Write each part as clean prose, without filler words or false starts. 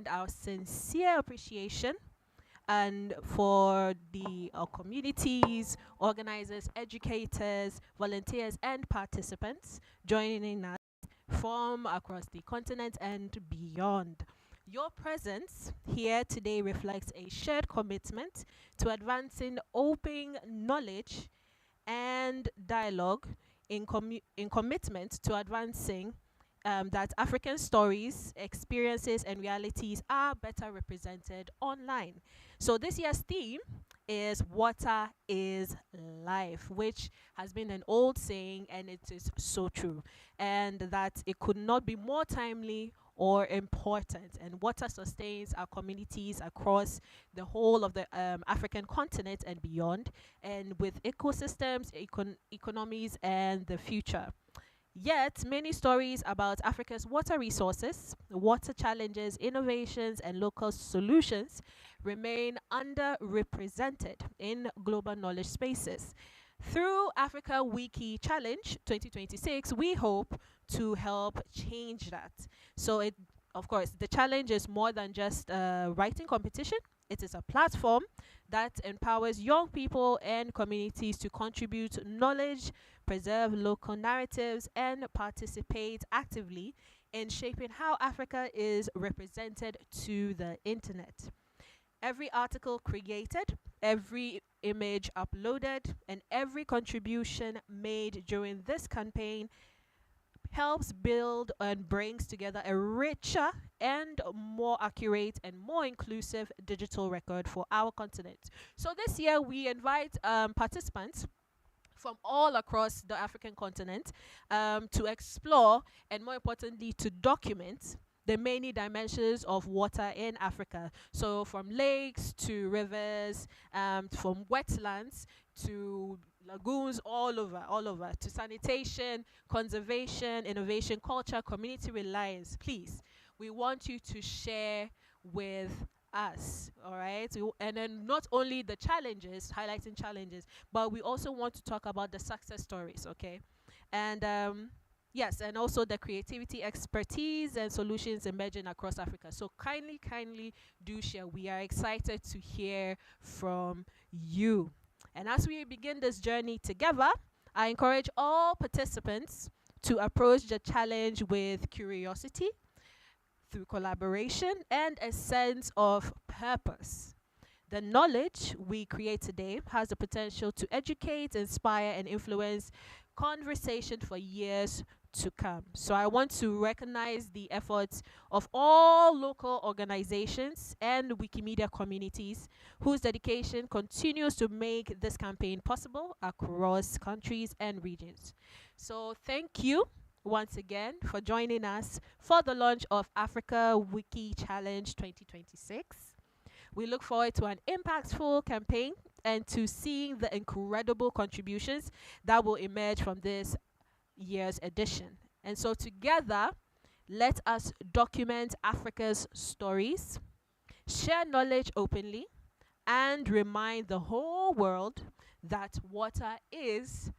our sincere appreciation and for the communities, organizers, educators, volunteers, and participants joining us from across the continent and beyond. Your presence here today reflects a shared commitment to advancing open knowledge and dialogue in commitment to advancing that African stories, experiences, and realities are better represented online. So this year's theme is Water is Life, which has been an old saying and it is so true. And that it could not be more timely or important. And water sustains our communities across the whole of the African continent and beyond, and with ecosystems, economies, and the future. Yet, many stories about Africa's water resources, water challenges, innovations, and local solutions remain underrepresented in global knowledge spaces. Through Africa Wiki Challenge 2026, we hope to help change that. So, of course, the challenge is more than just a writing competition. It is a platform that empowers young people and communities to contribute knowledge, preserve local narratives, and participate actively in shaping how Africa is represented to the internet. Every article created, every image uploaded, and every contribution made during this campaign helps build and brings together a richer and more accurate and more inclusive digital record for our continent. So this year we invite participants from all across the African continent to explore and, more importantly, to document the many dimensions of water in Africa. So from lakes to rivers, from wetlands to lagoons, all over, to sanitation, conservation, innovation, culture, community reliance. Please, we want you to share with us, all right? And then not only the challenges, highlighting challenges, but we also want to talk about the success stories, okay? And yes, and also the creativity, expertise, and solutions emerging across Africa. So kindly do share. We are excited to hear from you. And as we begin this journey together, I encourage all participants to approach the challenge with curiosity, through collaboration, and a sense of purpose. The knowledge we create today has the potential to educate, inspire, and influence conversation for years to come. So I want to recognize the efforts of all local organizations and Wikimedia communities whose dedication continues to make this campaign possible across countries and regions. So thank you once again for joining us for the launch of Africa Wiki Challenge 2026. We look forward to an impactful campaign and to seeing the incredible contributions that will emerge from this year's edition. And so together, let us document Africa's stories, share knowledge openly, and remind the whole world that water is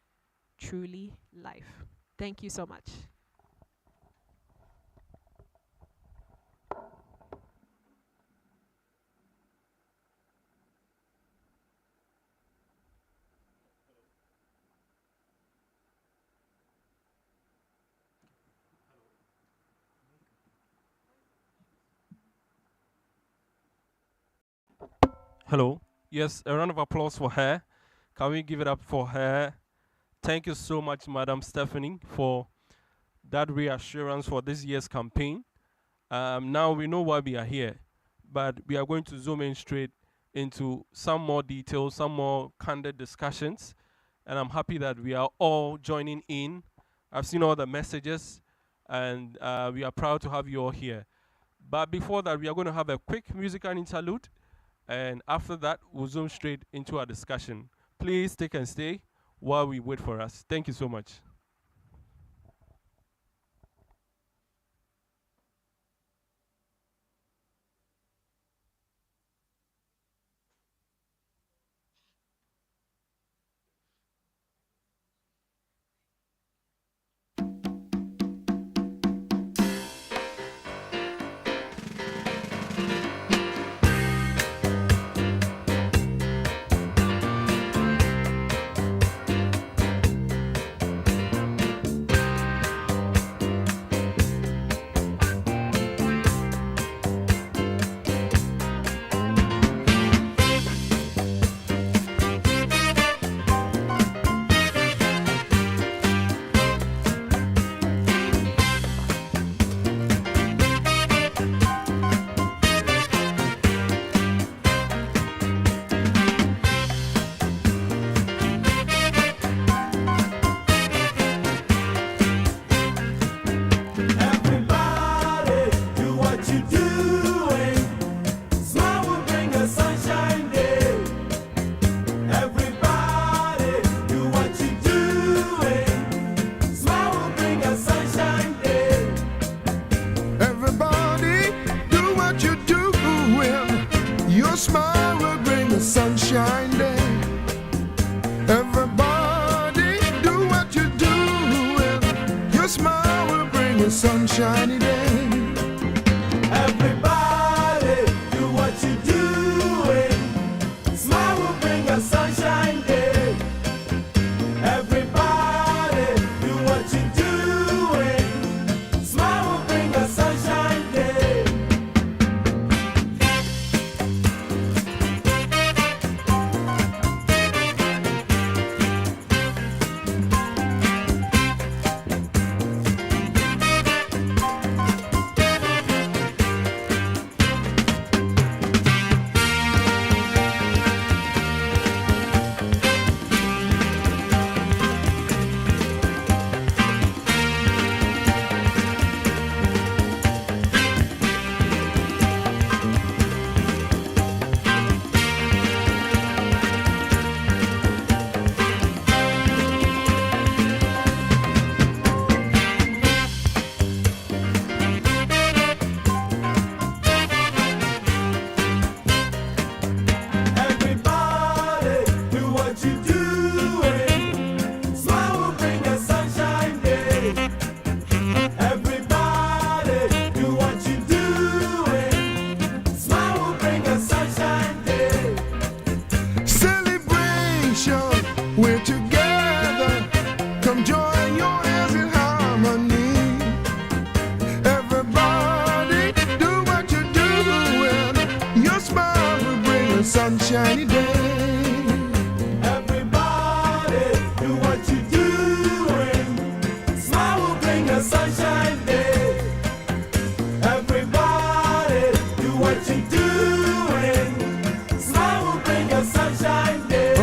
truly life. Thank you so much. Hello. Yes, a round of applause for her. Can we give it up for her? Thank you so much, Madam Stephanie, for that reassurance for this year's campaign. Now we know why we are here, but we are going to zoom in straight into some more details, some more candid discussions, and I'm happy that we are all joining in. I've seen all the messages, and we are proud to have you all here. But before that, we are going to have a quick musical interlude, and after that, we'll zoom straight into our discussion. Please take and stay while we wait for us. Thank you so much. smile will bring a sunshine day. Everybody do what you do, and your smile will bring a sunshiny day. Everybody do what you do, smile will bring a sunshine day. Everybody do what you do, smile will bring a sunshine day. We're together, come join your hands in harmony. Everybody do what you do, and your smile will bring a sunshiny day. Everybody do what you do, smile will bring a sunshine day. Everybody do what you do, smile will bring a sunshine day.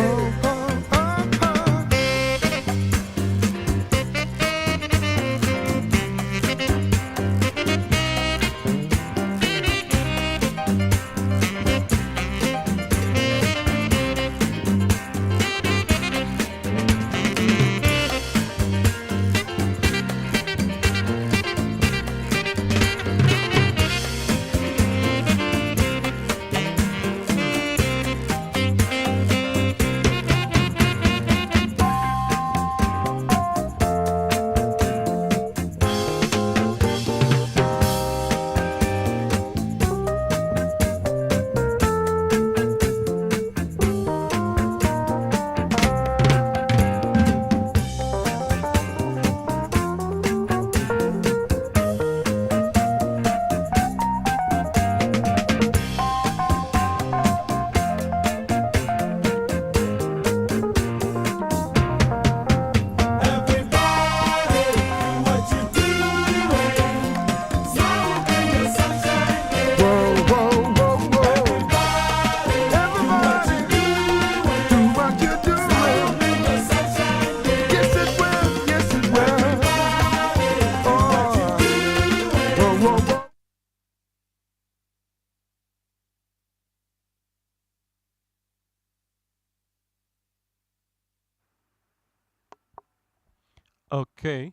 Okay.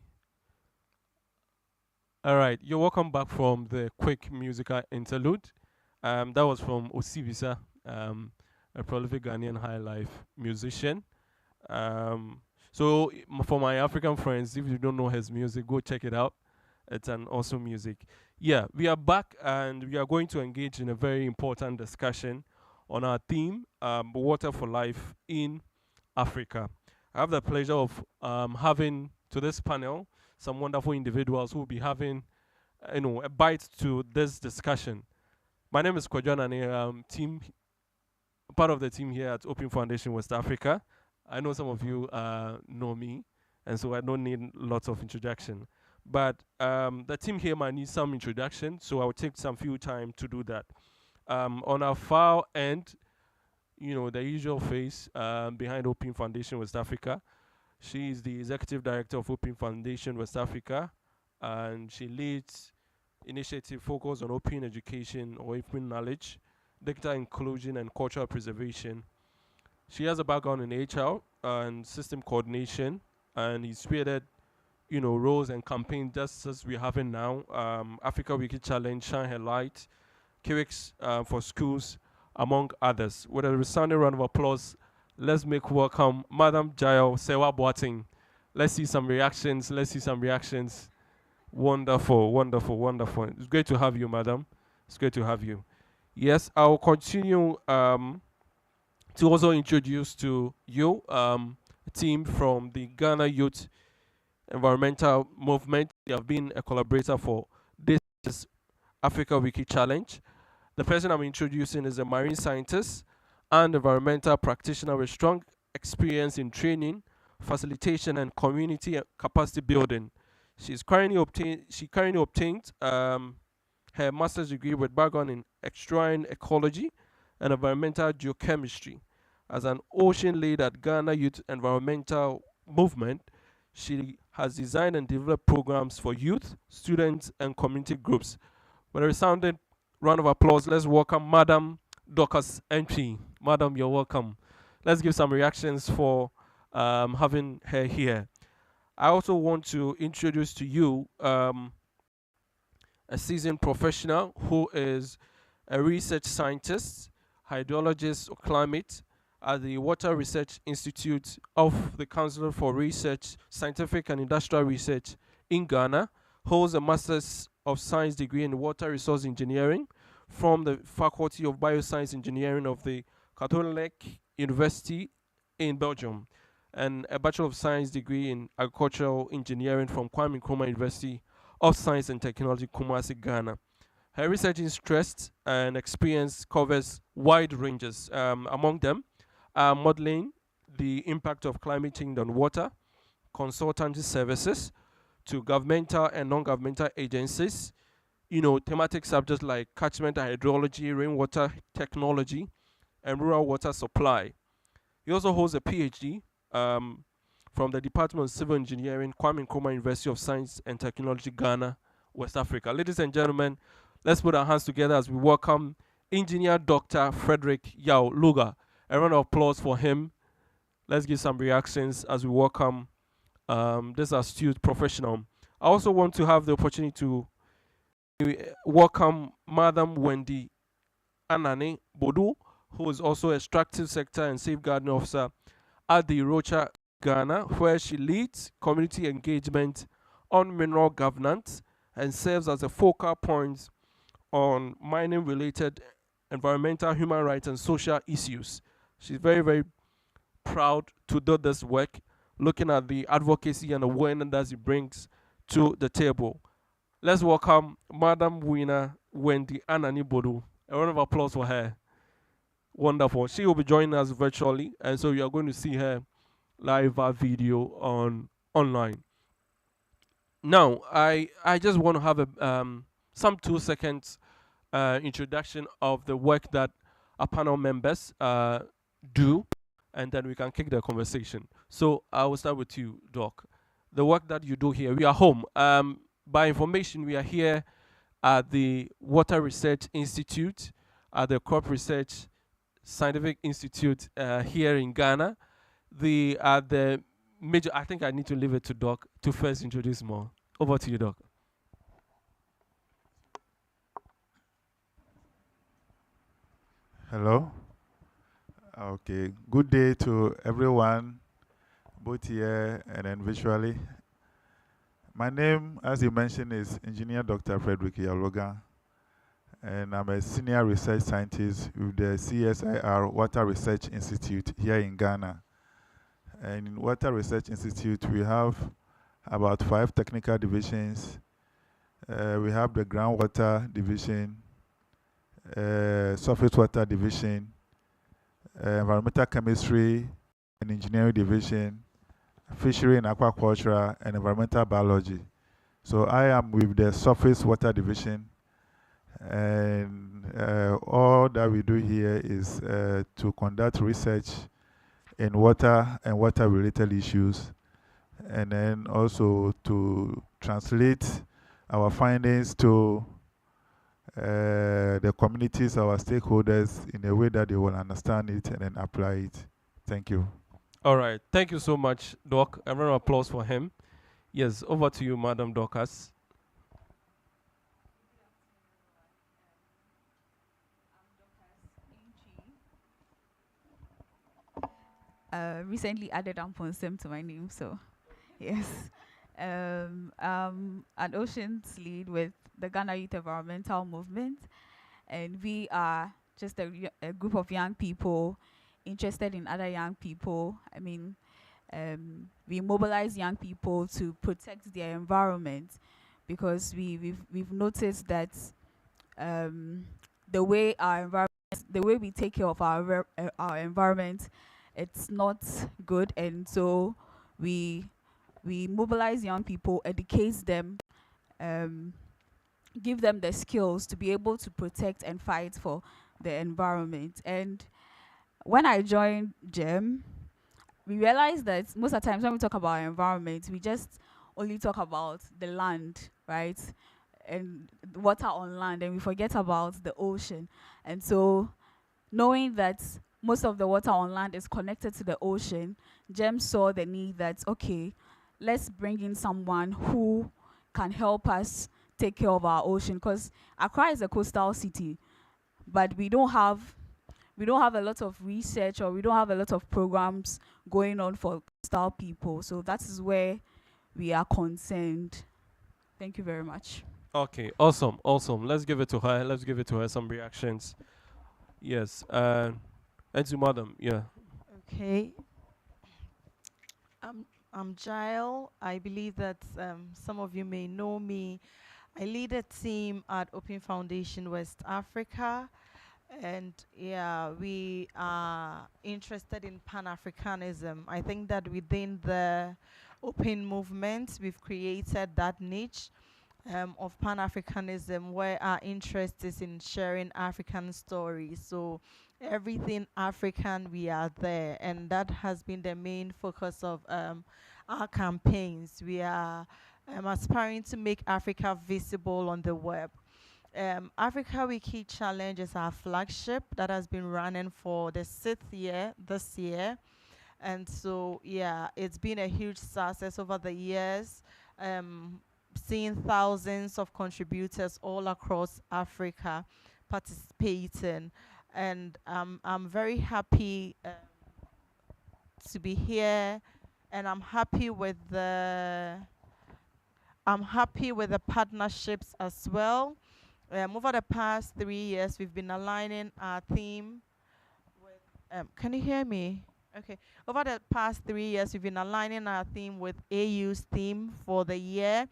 All right. You're welcome back from the quick musical interlude. That was from Osibisa, a prolific Ghanaian high life musician. For my African friends, if you don't know his music, go check it out. It's an awesome music. Yeah, we are back and we are going to engage in a very important discussion on our theme, water for life in Africa. I have the pleasure of having to this panel some wonderful individuals who will be having, a bite to this discussion. My name is Kwadjo Nane, part of the team here at Open Foundation West Africa. I know some of you know me, and so I don't need lots of introduction. But the team here might need some introduction, so I'll take some few time to do that. On our far end, the usual face behind Open Foundation West Africa. She is the executive director of Open Foundation West Africa, and she leads initiative focused on open education or open knowledge, digital inclusion, and cultural preservation. She has a background in HR and system coordination, and he spearheaded, roles and campaigns just as we're having now. Africa Wiki Challenge, Shine Her Light, KWIX for schools, among others. With a resounding round of applause, let's make welcome Madam Jayo Sewa Boating. Let's see some reactions. Let's see some reactions. Wonderful, wonderful, wonderful. It's great to have you, madam. It's great to have you. Yes, I'll continue to also introduce to you a team from the Ghana Youth Environmental Movement. They have been a collaborator for this Africa Wiki Challenge. The person I'm introducing is a marine scientist and environmental practitioner with strong experience in training, facilitation, and community capacity building. She currently obtained her master's degree with background in estuarine ecology and environmental geochemistry. As an ocean lead at Ghana Youth Environmental Movement, she has designed and developed programs for youth, students, and community groups. With a resounding round of applause, let's welcome Madam Dorcas MP. Madam, you're welcome. Let's give some reactions for having her here. I also want to introduce to you a seasoned professional who is a research scientist, hydrologist of climate at the Water Research Institute of the Council for Research, Scientific and Industrial Research in Ghana, holds a Master's of Science degree in Water Resource Engineering from the Faculty of Bioscience Engineering of the Catholic University in Belgium, and a Bachelor of Science degree in Agricultural Engineering from Kwame Nkrumah University of Science and Technology, Kumasi, Ghana. Her research interests and experience covers wide ranges. Among them are modeling the impact of climate change on water, consultancy services to governmental and non-governmental agencies, thematic subjects like catchment hydrology, rainwater technology, and rural water supply. He also holds a PhD from the Department of Civil Engineering, Kwame Nkrumah University of Science and Technology, Ghana, West Africa. Ladies and gentlemen, let's put our hands together as we welcome Engineer Dr. Frederick Yao Luga. A round of applause for him. Let's give some reactions as we welcome this astute professional. I also want to have the opportunity to welcome Madam Wendy Anane Bodu, who is also a extractive sector and safeguarding officer at the Rocha, Ghana, where she leads community engagement on mineral governance and serves as a focal point on mining-related environmental, human rights, and social issues. She's very, very proud to do this work, looking at the advocacy and awareness that it brings to the table. Let's welcome Madam Winner Wendy Anani Bodu. A round of applause for her. Wonderful. She will be joining us virtually, and so you are going to see her live video online. Now, I just want to have a some 2 seconds introduction of the work that our panel members do, and then we can kick the conversation. So I will start with you, Doc. The work that you do here, we are home. By information, we are here at the Water Research Institute, at the Crop Research Scientific Institute here in Ghana. The major, I think I need to leave it to Doc to first introduce more. Over to you, Doc. Hello. Okay. Good day to everyone, both here and then virtually. My name, as you mentioned, is Engineer Dr. Frederick Yaloga, and I'm a senior research scientist with the CSIR Water Research Institute here in Ghana. And in Water Research Institute, we have about 5 technical divisions. We have the groundwater division, surface water division, environmental chemistry and engineering division, fishery and aquaculture, and environmental biology. So I am with the surface water division, and all that we do here is to conduct research in water and water-related issues, and then also to translate our findings to the communities, our stakeholders, in a way that they will understand it and then apply it. Thank you. All right. Thank you so much, Doc. A round of applause for him. Yes, over to you, Madam Dorcas. I'm Dorcas, recently added Amponsem to my name, so yes. An oceans lead with the Ghana Youth Environmental Movement, and we are just a group of young people interested in other young people. I mean, we mobilize young people to protect their environment, because we've noticed that the way the way we take care of our environment, it's not good, and so we mobilize young people, educate them, give them the skills to be able to protect and fight for the environment. And when I joined GEM, we realized that most of the times when we talk about our environment, we just only talk about the land, right? And the water on land, and we forget about the ocean. And so, knowing that most of the water on land is connected to the ocean, GEM saw the need that, okay, let's bring in someone who can help us take care of our ocean, because Accra is a coastal city, but we don't have a lot of research, or we don't have a lot of programs going on for coastal people. So that is where we are concerned. Thank you very much. Okay, awesome, awesome. Let's give it to her. Let's give it to her some reactions. Yes, and to madam, yeah. Okay. I'm Jael. I believe that some of you may know me. I lead a team at Open Foundation West Africa. And yeah, we are interested in Pan-Africanism. I think that within the Open movement, we've created that niche of Pan-Africanism, where our interest is in sharing African stories. So everything African, we are there, and that has been the main focus of our campaigns. We are aspiring to make Africa visible on the web. Africa Wiki Challenge is our flagship that has been running for the 6th year this year. And so, yeah, it's been a huge success over the years, seeing thousands of contributors all across Africa participating. And I'm very happy to be here, and I'm happy with the partnerships as well. Over the past 3 years, we've been aligning our theme with, can you hear me? Okay. Over the past 3 years, we've been aligning our theme with AU's theme for the year.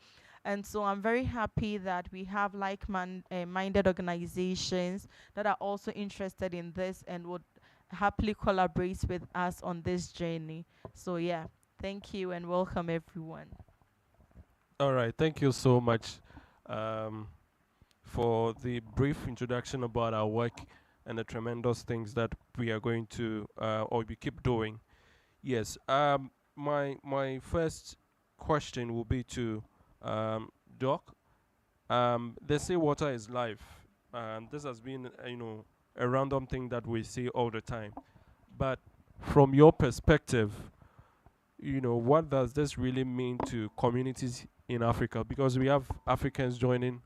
And so I'm very happy that we have like-minded organizations that are also interested in this and would happily collaborate with us on this journey. So yeah, thank you and welcome everyone. All right, thank you so much for the brief introduction about our work and the tremendous things that we are going to or we keep doing. Yes, my first question will be to Doc. They say water is life. This has been, a random thing that we see all the time. But from your perspective, what does this really mean to communities in Africa? Because we have Africans joining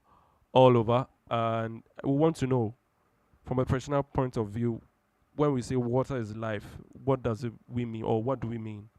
all over, and we want to know, from a personal point of view, when we say water is life, what does we mean, or what do we mean?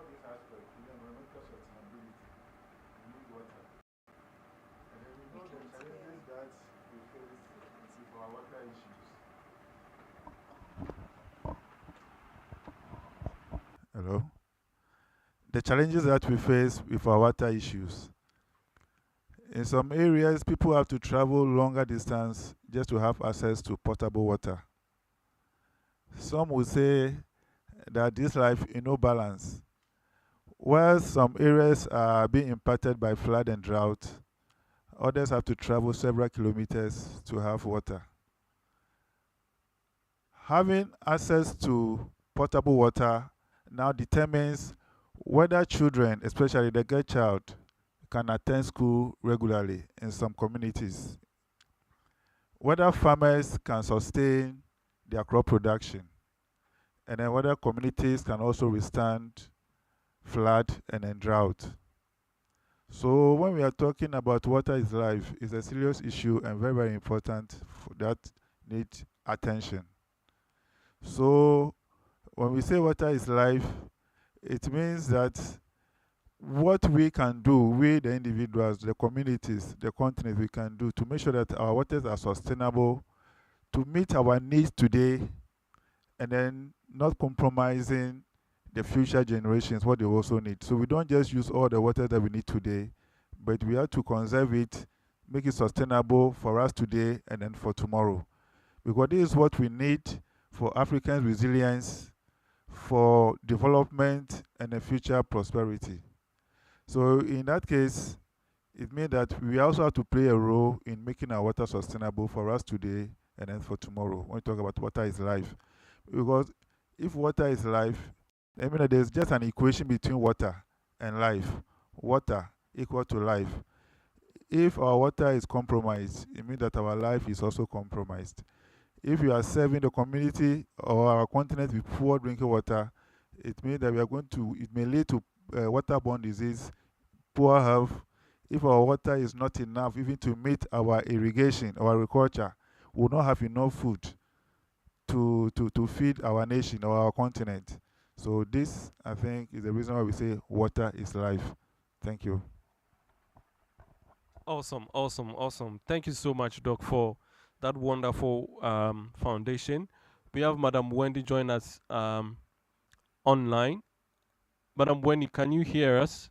this aspect, environmental sustainability, we need water. And then we know the challenges that we face with our water issues. Hello? The challenges that we face with our water issues. In some areas, people have to travel longer distance just to have access to potable water. Some will say that this life is no balance. While some areas are being impacted by flood and drought, others have to travel several kilometers to have water. Having access to potable water now determines whether children, especially the girl child, can attend school regularly in some communities, whether farmers can sustain their crop production, and then whether communities can also withstand flood and then drought. So when we are talking about water is life, it's a serious issue and very, very important that need attention. So when we say water is life, it means that what we can do, we the individuals, the communities, the continents, we can do to make sure that our waters are sustainable, to meet our needs today, and then not compromising the future generations, what they also need. So we don't just use all the water that we need today, but we have to conserve it, make it sustainable for us today and then for tomorrow. Because this is what we need for African resilience, for development and a future prosperity. So in that case, it means that we also have to play a role in making our water sustainable for us today and then for tomorrow. When we talk about water is life. Because if water is life, I mean that there's just an equation between water and life. Water equal to life. If our water is compromised, it means that our life is also compromised. If you are serving the community or our continent with poor drinking water, it means that it may lead to waterborne disease, poor health. If our water is not enough even to meet our irrigation or agriculture, we will not have enough food to feed our nation or our continent. So this, I think, is the reason why we say water is life. Thank you. Awesome, awesome, awesome. Thank you so much, Doc, for that wonderful foundation. We have Madam Wendy join us online. Madam Wendy, can you hear us?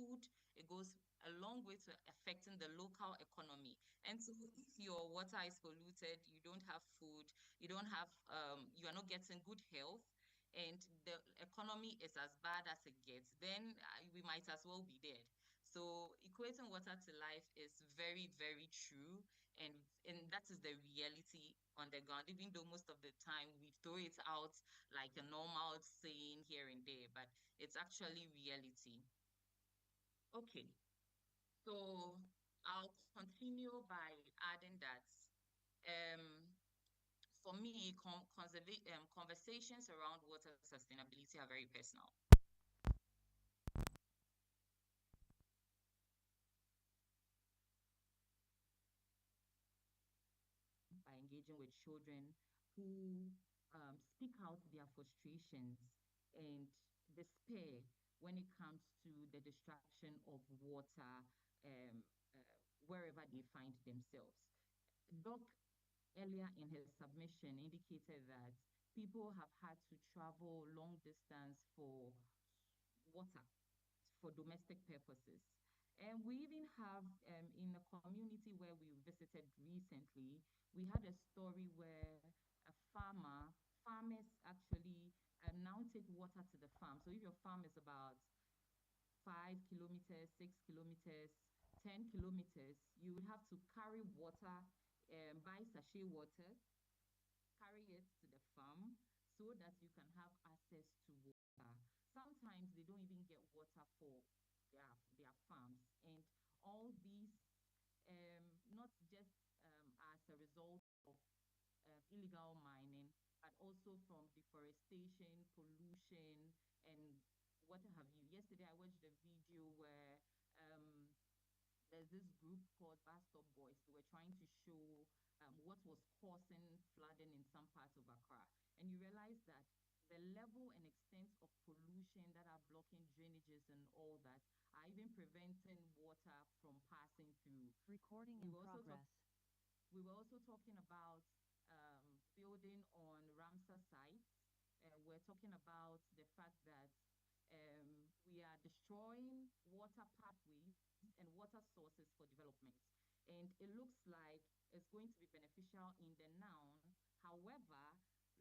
food, it goes a long way to affecting the local economy. And so if your water is polluted, you don't have food, you don't have, you are not getting good health, and the economy is as bad as it gets, then we might as well be dead. So equating water to life is very, very true, and that is the reality on the ground. Even though most of the time we throw it out like a normal saying here and there, but it's actually reality. Okay, so I'll continue by adding that um, for me, conversations around water sustainability are very personal. By engaging with children who speak out their frustrations and despair when it comes to the destruction of water um, uh, wherever they find themselves. Doc earlier in his submission indicated that people have had to travel long distance for water for domestic purposes. And we even have, in a community where we visited recently, we had a story where farmers actually now take water to the farm. So if your farm is about 5 kilometers, 6 kilometers, 10 kilometers, you would have to carry water, buy sachet water, carry it to the farm so that you can have access to water. Sometimes they don't even get water for their farms. And all these, not just as a result of illegal mining, but also from deforestation, pollution, and what have you. Yesterday, I watched a video where there's this group called Bus Stop Boys. They were trying to show what was causing flooding in some parts of Accra. And you realize that the level and extent of pollution that are blocking drainages and all that are even preventing water from passing through. Recording We in were also progress. we were also talking about building on Ramsar sites. We're talking about the fact that we are destroying water pathways and water sources for development. And it looks like it's going to be beneficial in the now. However,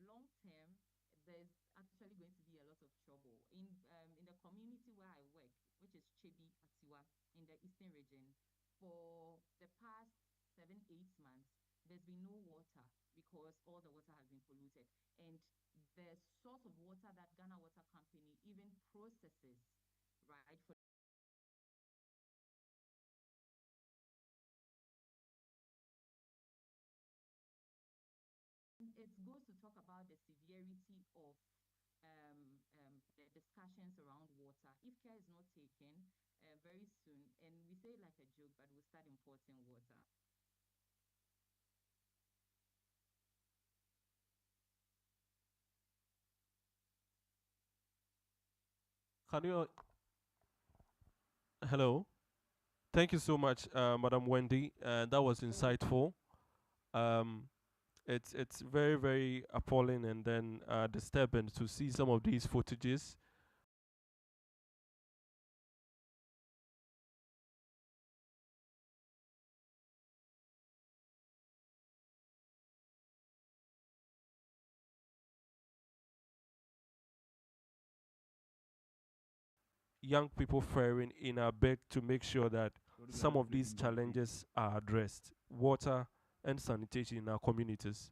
long term, there's actually going to be a lot of trouble. In the community where I work, which is Chebi Atiwa in the eastern region, for the past 7, 8 months, there's been no water because all the water has been polluted. And the source of water that Ghana Water Company even processes, right, for it goes to talk about the severity of the discussions around water. If care is not taken very soon, and we say it like a joke, but we'll start importing water. Can you? Hello. Thank you so much, Madam Wendy. That was insightful. Um, it's very very appalling and then disturbing to see some of these footages. Young people faring in our bid to make sure that some of these challenges are addressed. Water and sanitation in our communities.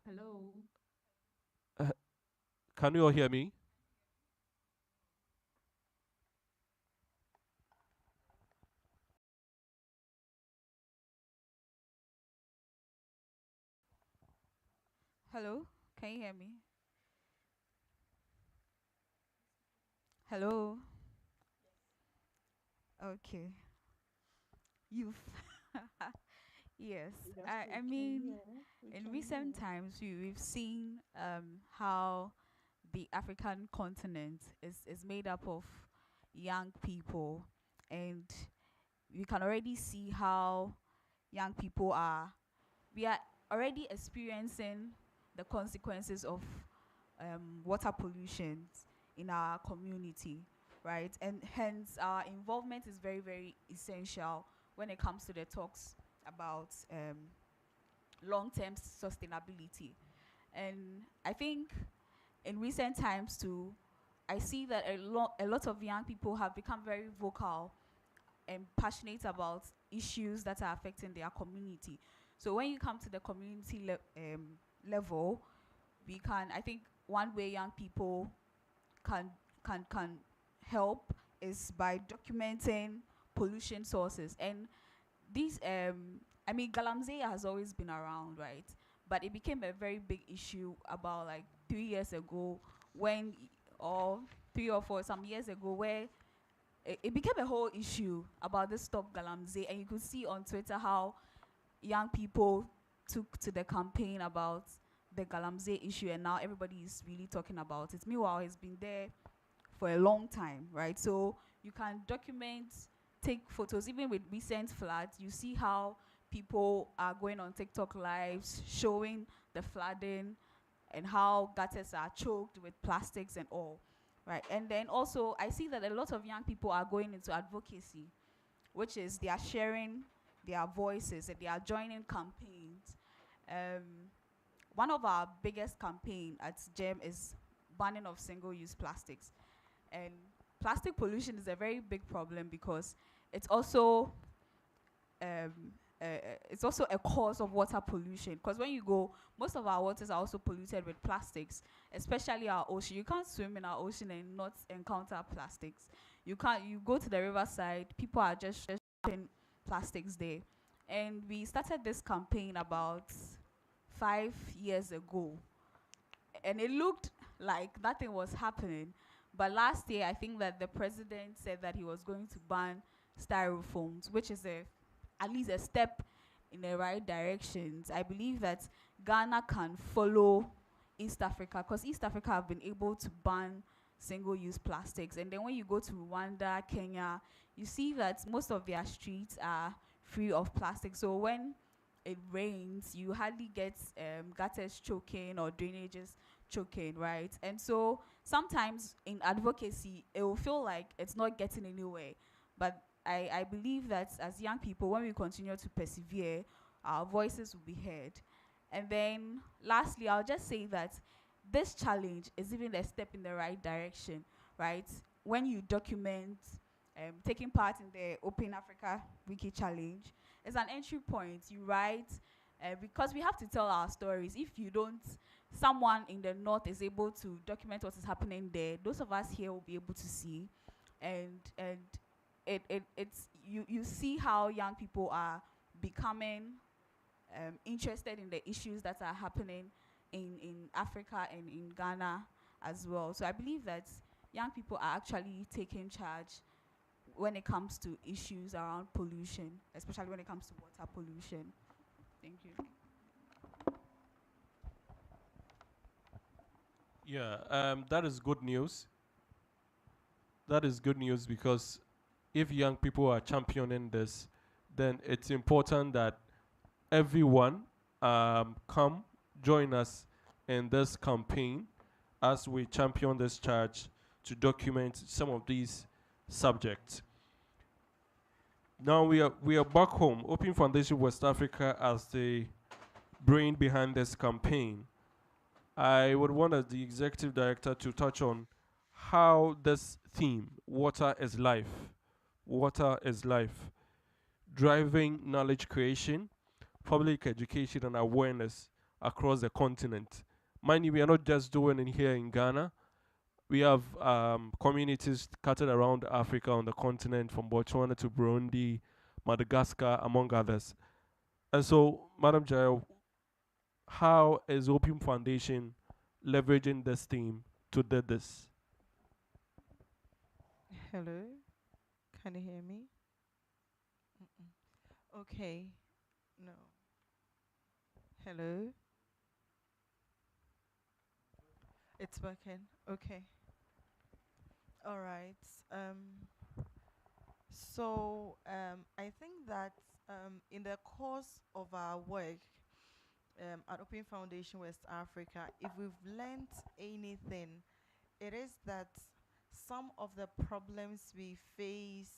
Hello. Uh, can you all hear me? Hello, can you hear me? Hello. Okay. Youth. Yes. I mean, in recent times, we've seen how the African continent is made up of young people, and we can already see how young people are. We are already experiencing the consequences of water pollution in our community, right? And hence our involvement is very, very essential when it comes to the talks about long-term sustainability. And I think in recent times too, I see that a lot of young people have become very vocal and passionate about issues that are affecting their community. So when you come to the community level, we can, I think one way young people can help is by documenting pollution sources. And these, I mean, Galamsey has always been around, right? But it became a very big issue about like 3 years ago when, or 3 or 4, some years ago, where it became a whole issue about this Stop Galamsey. And you could see on Twitter how young people took to the campaign about the Galamsey issue, and now everybody is really talking about it. Meanwhile, it's been there for a long time, right? So you can document, take photos, even with recent floods. You see how people are going on TikTok lives, showing the flooding and how gutters are choked with plastics and all, right? And then also, I see that a lot of young people are going into advocacy, which is they are sharing their voices and they are joining campaigns. One of our biggest campaign at GEM is banning of single-use plastics. And plastic pollution is a very big problem because it's also a cause of water pollution. Because when you go, most of our waters are also polluted with plastics, especially our ocean. You can't swim in our ocean and not encounter plastics. You go to the riverside, people are just dumping plastics there. And we started this campaign about 5 years ago. And it looked like nothing was happening. But last year, I think that the president said that he was going to ban styrofoams, which is at least a step in the right direction. I believe that Ghana can follow East Africa, because East Africa have been able to ban single-use plastics. And then when you go to Rwanda, Kenya, you see that most of their streets are free of plastic. So when it rains, you hardly get gutters choking or drainages choking, right? And so sometimes in advocacy, it will feel like it's not getting anywhere. But I believe that as young people, when we continue to persevere, our voices will be heard. And then lastly, I'll just say that this challenge is even a step in the right direction, right? When you document taking part in the Open Africa Wiki Challenge, it's an entry point. You write, because we have to tell our stories. If you don't, someone in the north is able to document what is happening there, those of us here will be able to see. And it's you see how young people are becoming interested in the issues that are happening in Africa and in Ghana as well. So I believe that young people are actually taking charge when it comes to issues around pollution, especially when it comes to water pollution. Thank you. Yeah, that is good news. That is good news because if young people are championing this, then it's important that everyone come join us in this campaign as we champion this charge to document some of these subjects. Now we are back home. Open Foundation West Africa as the brain behind this campaign. I would want as the executive director to touch on how this theme, water is life, driving knowledge creation, public education and awareness across the continent. Mind you, we are not just doing it here in Ghana. We have communities scattered around Africa on the continent, from Botswana to Burundi, Madagascar, among others. And so, Madam Jael, how is Opium Foundation leveraging this theme to do this? Hello, can you hear me? Okay, no. Hello? It's working. Okay. All right. I think that in the course of our work at Open Foundation West Africa, if we've learned anything, it is that some of the problems we face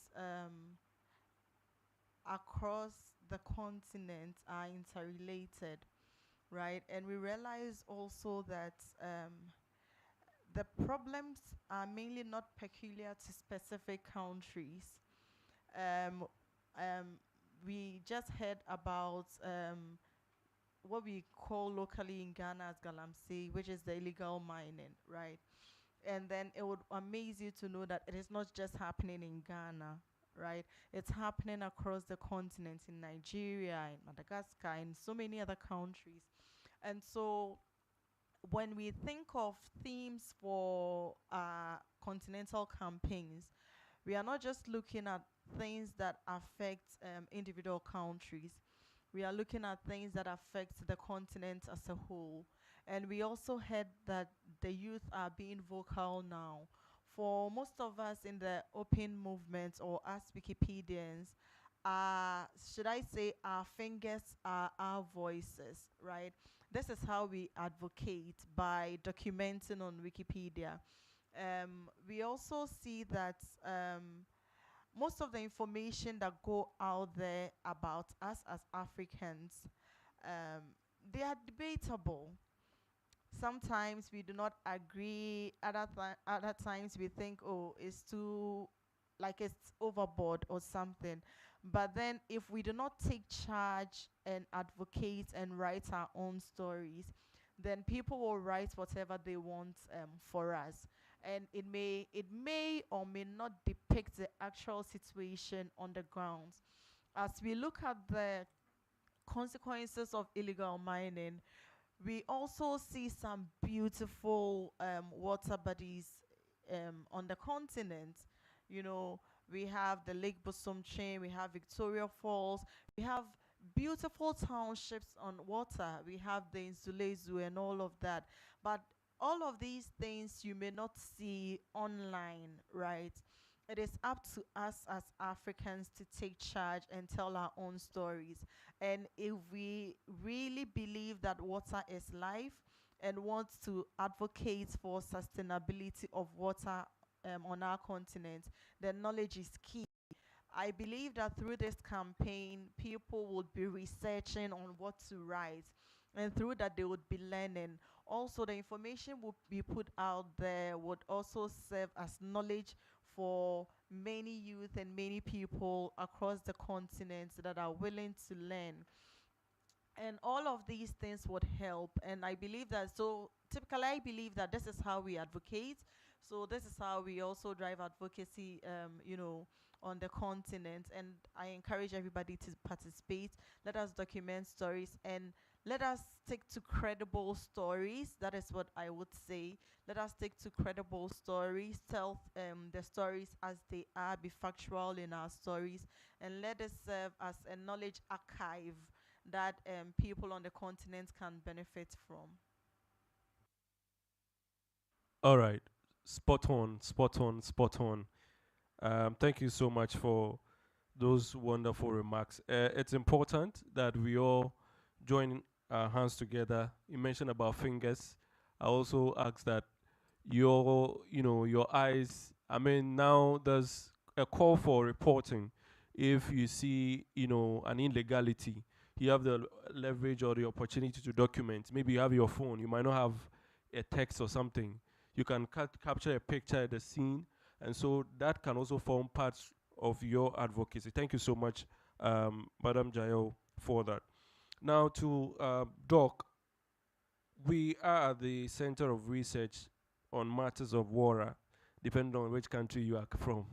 across the continent are interrelated, right? And we realize also that the problems are mainly not peculiar to specific countries. Um, we just heard about what we call locally in Ghana as galamsey, which is the illegal mining, right? And then it would amaze you to know that it is not just happening in Ghana, right? It's happening across the continent, in Nigeria, in Madagascar, in so many other countries. And so when we think of themes for continental campaigns, we are not just looking at things that affect individual countries. We are looking at things that affect the continent as a whole. And we also heard that the youth are being vocal now. For most of us in the open movement, or as Wikipedians, should I say, our fingers are our voices, right? This is how we advocate, by documenting on Wikipedia. We also see that most of the information that go out there about us as Africans, um, they are debatable. Sometimes we do not agree. Other times we think, oh, it's too, like it's overboard or something. But then if we do not take charge and advocate and write our own stories, then people will write whatever they want for us. And it may or may not depict the actual situation on the ground. As we look at the consequences of illegal mining, we also see some beautiful water bodies on the continent. You know, we have the Lake Bosomchin, we have Victoria Falls, we have beautiful townships on water, we have the Insulezu and all of that. But all of these things you may not see online, right? It is up to us as Africans to take charge and tell our own stories. And if we really believe that water is life and want to advocate for sustainability of water on our continent, then knowledge is key. I believe that through this campaign, people would be researching on what to write, and through that they would be learning. Also, the information would be put out there would also serve as knowledge for many youth and many people across the continent that are willing to learn. And all of these things would help. And I believe that, so typically I believe that this is how we advocate. So this is how we also drive advocacy, on the continent. And I encourage everybody to participate. Let us document stories, and let us stick to credible stories. That is what I would say. Let us stick to credible stories, tell the stories as they are, be factual in our stories, and let us serve as a knowledge archive that people on the continent can benefit from. All right. Spot on, spot on, spot on. Thank you so much for those wonderful remarks. It's important that we all join our hands together. You mentioned about fingers. I also ask that your eyes. I mean, now there's a call for reporting. If you see, an illegality, you have the leverage or the opportunity to document. Maybe you have your phone. You might not have a text or something. You can capture a picture at the scene, and so that can also form parts of your advocacy. Thank you so much, Madam Jayo, for that. Now to Doc, we are at the center of research on matters of water, depending on which country you are from,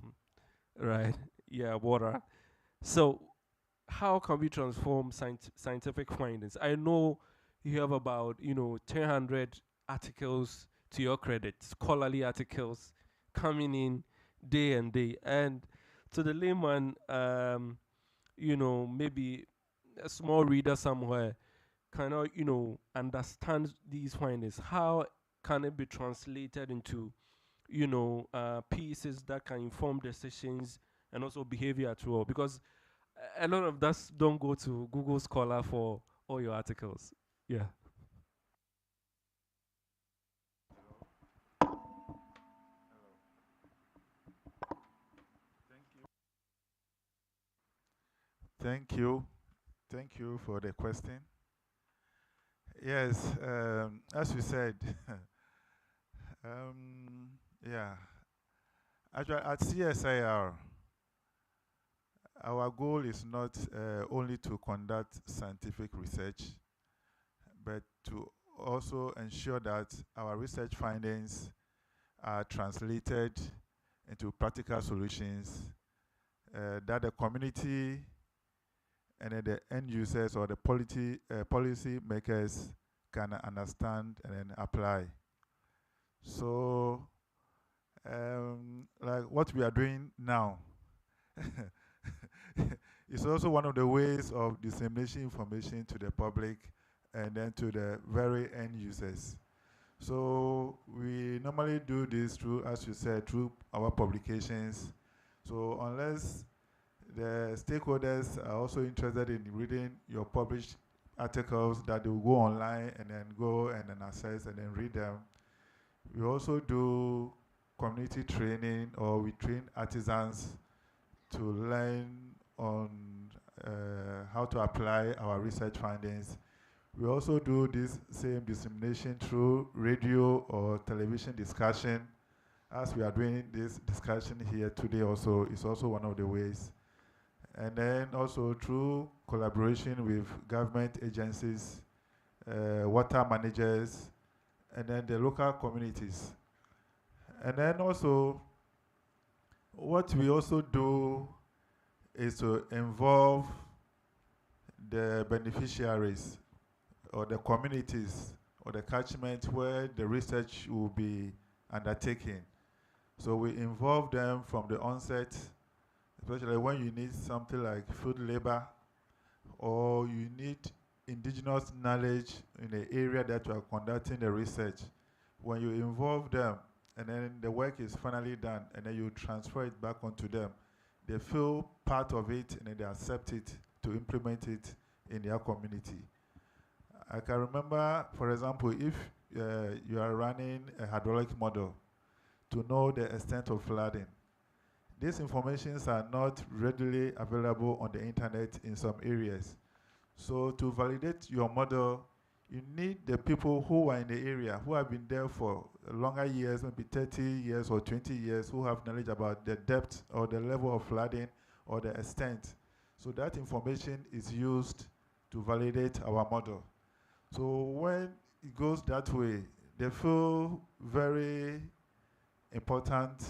right? Yeah, water. So how can we transform scientific findings? I know you have about 1,000 articles to your credit, scholarly articles coming in day and day, and to the layman, maybe a small reader somewhere cannot understand these findings. How can it be translated into pieces that can inform decisions and also behavior as well? Because a lot of us don't go to Google Scholar for all your articles. Yeah. Thank you. Thank you for the question. Yes, as you said, yeah. Actually, at CSIR, our goal is not only to conduct scientific research, but to also ensure that our research findings are translated into practical solutions that the community and then the end users or the policy makers can understand and then apply. So, like what we are doing now is also one of the ways of disseminating information to the public and then to the very end users. So we normally do this through, as you said, through our publications. So unless the stakeholders are also interested in reading your published articles, that they will go online and then go and then access and then read them. We also do community training, or we train artisans to learn on how to apply our research findings. We also do this same dissemination through radio or television discussion, as we are doing this discussion here today also. Is also one of the ways. And then also through collaboration with government agencies, water managers, and then the local communities. And then also, what we also do is to involve the beneficiaries or the communities or the catchment where the research will be undertaken. So we involve them from the onset, especially when you need something like food labor, or you need indigenous knowledge in the area that you are conducting the research. When you involve them, and then the work is finally done, and then you transfer it back onto them, they feel part of it, and then they accept it to implement it in their community. I can remember, for example, if you are running a hydraulic model to know the extent of flooding, these informations are not readily available on the internet in some areas. So to validate your model, you need the people who are in the area, who have been there for longer years, maybe 30 years or 20 years, who have knowledge about the depth or the level of flooding or the extent. So that information is used to validate our model. So when it goes that way, they feel very important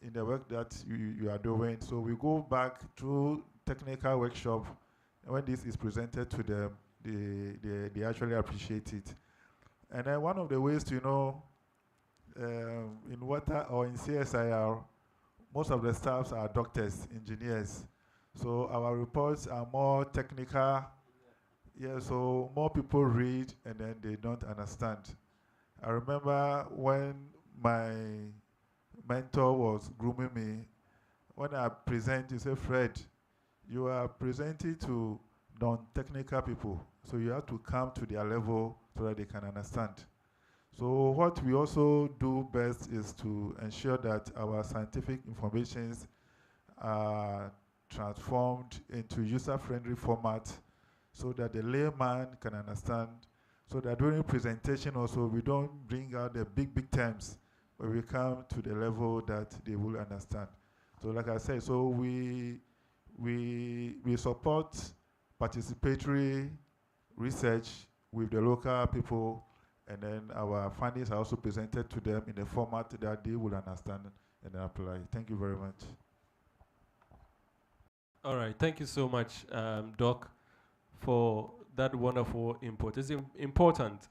in the work that you are doing. So we go back to technical workshop, and when this is presented to them, they actually appreciate it. And then one of the ways to in water or in CSIR, most of the staffs are doctors, engineers. So our reports are more technical. Yeah, so more people read and then they don't understand. I remember when my mentor was grooming me, when I present, he said, Fred, you are presenting to non-technical people, so you have to come to their level so that they can understand. So what we also do best is to ensure that our scientific informations are transformed into user-friendly format so that the layman can understand, so that during presentation also we don't bring out the big terms, but we come to the level that they will understand. So like I said, so we support participatory research with the local people, and then our findings are also presented to them in a format that they will understand and apply. Thank you very much. All right, thank you so much, Doc, for that wonderful input. It's important.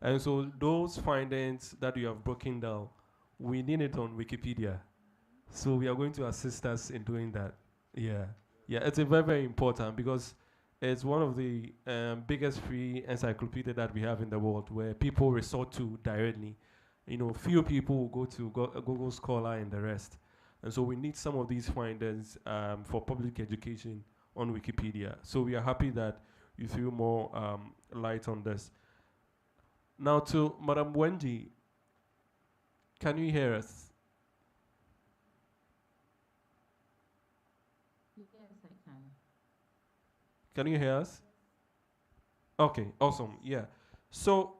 And so those findings that you have broken down, we need it on Wikipedia. So we are going to assist us in doing that. Yeah. Yeah, it's very important because it's one of the biggest free encyclopedia that we have in the world where people resort to directly. Few people will go to Google Scholar and the rest. And so we need some of these findings for public education on Wikipedia. So we are happy that you threw more light on this. Now to Madam Wendy, can you hear us? Yes, I can. Can you hear us? Okay, awesome. Yeah. So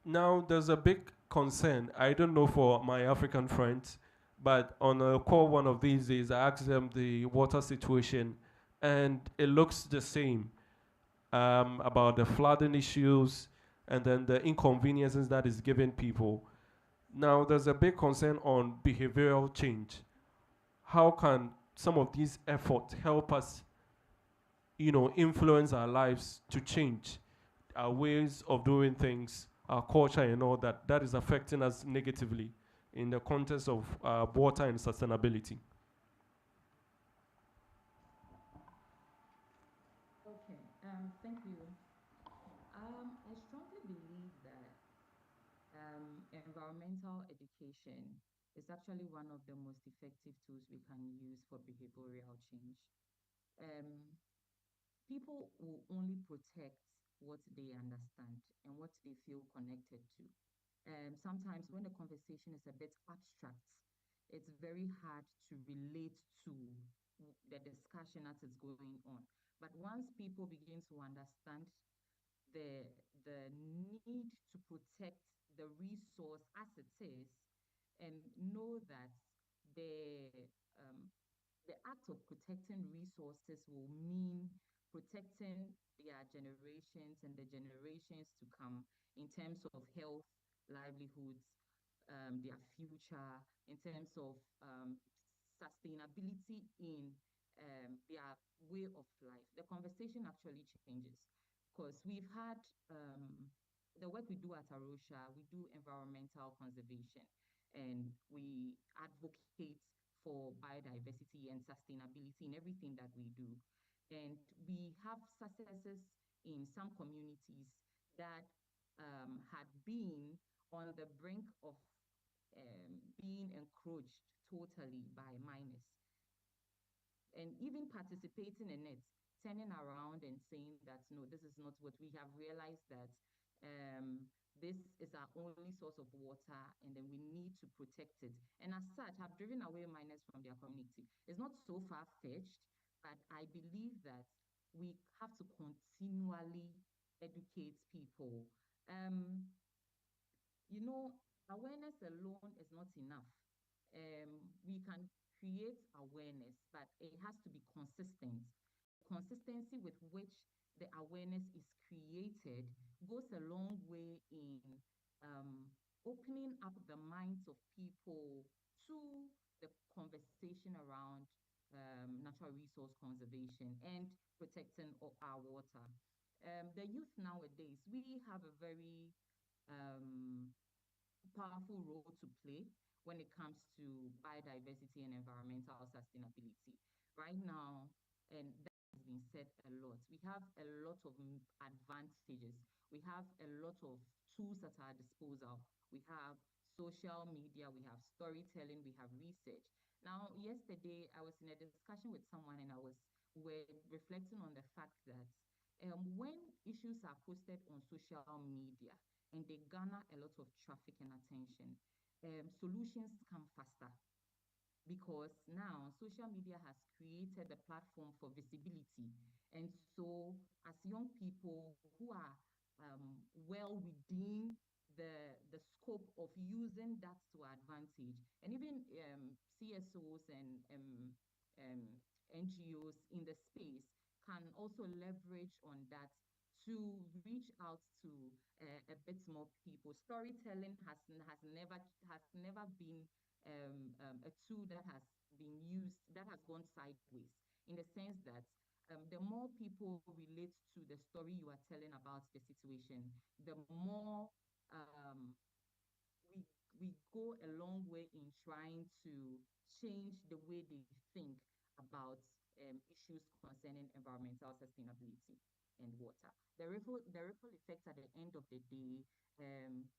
now there's a big concern. I don't know for my African friends, but on a call one of these days, I asked them the water situation, and it looks the same, about the flooding issues and then the inconveniences that is giving people. Now there's a big concern on behavioral change. How can some of these efforts help us, influence our lives to change our ways of doing things, our culture, and all that, that is affecting us negatively in the context of water and sustainability? Okay, thank you. I strongly believe that environmental education is actually one of the most effective tools we can use for behavioral change. Um, People will only protect what they understand and what they feel connected to. Sometimes when the conversation is a bit abstract, it's very hard to relate to the discussion that is going on. But once people begin to understand the need to protect the resource as it is, and know that the um, the act of protecting resources will mean protecting their generations and the generations to come in terms of health, livelihoods, their future, in terms of sustainability in their way of life. The conversation actually changes because we've had the work we do at Arosha, we do environmental conservation and we advocate for biodiversity and sustainability in everything that we do. And we have successes in some communities that had been on the brink of being encroached totally by miners, and even participating in it, turning around and saying that no, this is not what we have realized, that this is our only source of water and then we need to protect it. And as such, have driven away miners from their community. It's not so far fetched, but I believe that we have to continually educate people. Um, you know, awareness alone is not enough. We can create awareness, but it has to be consistent. The consistency with which the awareness is created goes a long way in opening up the minds of people to the conversation around natural resource conservation and protecting our water. The youth nowadays, we have a very um, powerful role to play when it comes to biodiversity and environmental sustainability. Right now, and that has been said a lot, we have a lot of advantages. We have a lot of tools at our disposal. We have social media, we have storytelling, we have research. Now, yesterday I was in a discussion with someone and we're reflecting on the fact that when issues are posted on social media, and they garner a lot of traffic and attention, solutions come faster because now social media has created a platform for visibility. And so, as young people who are well within the scope of using that to advantage, and even CSOs and um, NGOs in the space can also leverage on that to reach out to a bit more people. Storytelling has never been a tool that has been used, that has gone sideways, in the sense that the more people relate to the story you are telling about the situation, the more um, we we go a long way in trying to change the way they think about issues concerning environmental sustainability and water. The ripple effect at the end of the day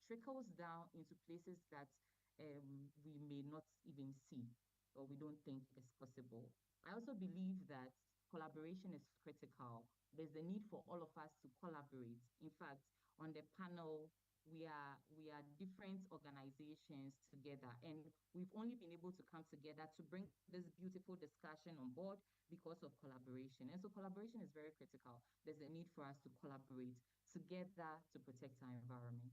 trickles down into places that we may not even see or we don't think is possible. I also believe that collaboration is critical. There's the need for all of us to collaborate. In fact, on the panel, we are different organizations together, and we've only been able to come together to bring this beautiful discussion on board because of collaboration. And so collaboration is very critical. There's a need for us to collaborate together to protect our environment.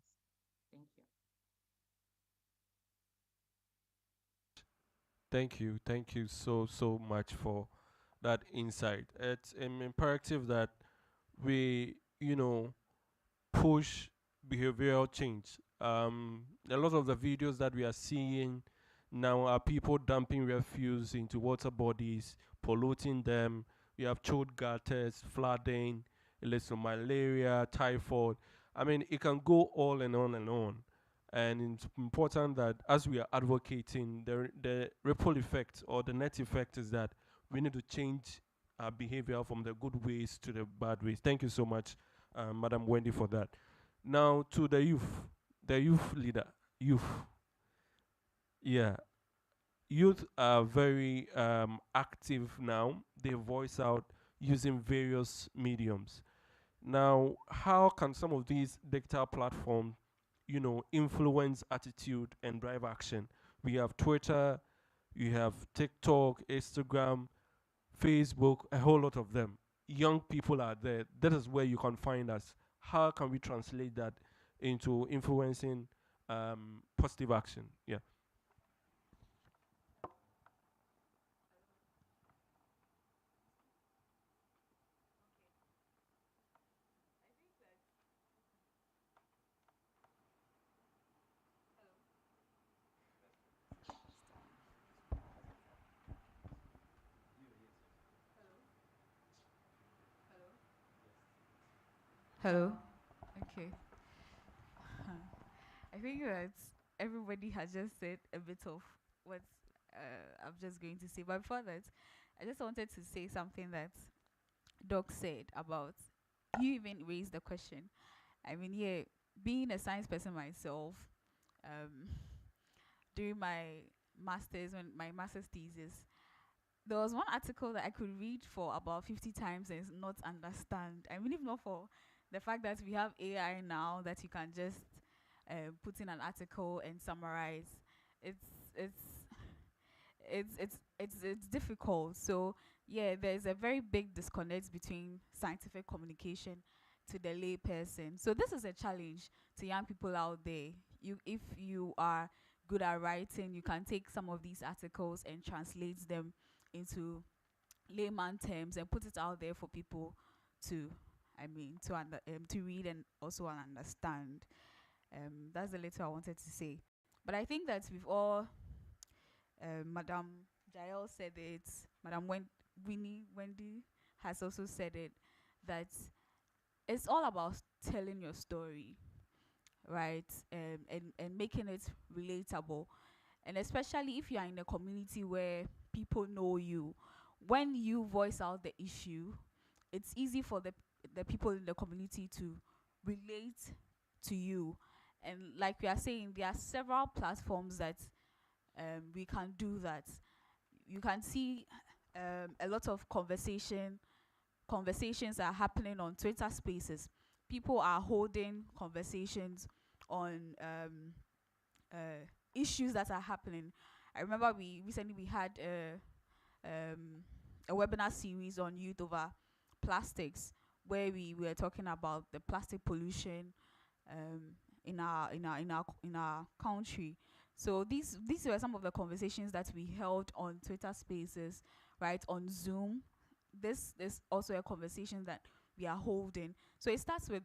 Thank you. Thank you so much for that insight. It's imperative that we, push behavioral change. A lot of the videos that we are seeing now are people dumping refuse into water bodies, polluting them. We have choked gutters, flooding, it leads to malaria, typhoid. I mean, it can go all and on and on. And it's important that as we are advocating, the ripple effect or the net effect is that we need to change our behavior from the good ways to the bad ways. Thank you so much, Madam Wendy, for that. Now to the youth leader, youth. Yeah, youth are very active now. They voice out using various mediums. Now, how can some of these digital platforms, influence attitude and drive action? We have Twitter, you have TikTok, Instagram, Facebook, a whole lot of them. Young people are there. That is where you can find us. How can we translate that into influencing positive action? Yeah. Hello. Okay. I think that everybody has just said a bit of what I'm just going to say. But before that, I just wanted to say something that Doc said about, you even raised the question. I mean, yeah, being a science person myself, um, during when my master's thesis, there was one article that I could read for about 50 times and not understand. I mean, if not for the fact that we have AI now that you can just put in an article and summarize, it's it's it's difficult. So yeah, there's a very big disconnect between scientific communication to the lay person. So this is a challenge to young people out there. If you are good at writing, you can take some of these articles and translate them into layman terms and put it out there for people to, to read and also understand. That's the little I wanted to say. But I think that we've all, Madam Jael said it, Madam Wendy has also said it, that it's all about telling your story, right? And making it relatable. And especially if you are in a community where people know you, when you voice out the issue, it's easy for the people in the community to relate to you. And like we are saying, there are several platforms that we can do that. You can see a lot of conversations are happening on Twitter Spaces. People are holding conversations on issues that are happening. I remember we recently had a webinar series on youth over plastics, where we were talking about the plastic pollution in our country. So these were some of the conversations that we held on Twitter Spaces, right, on Zoom. This is also a conversation that we are holding. So it starts with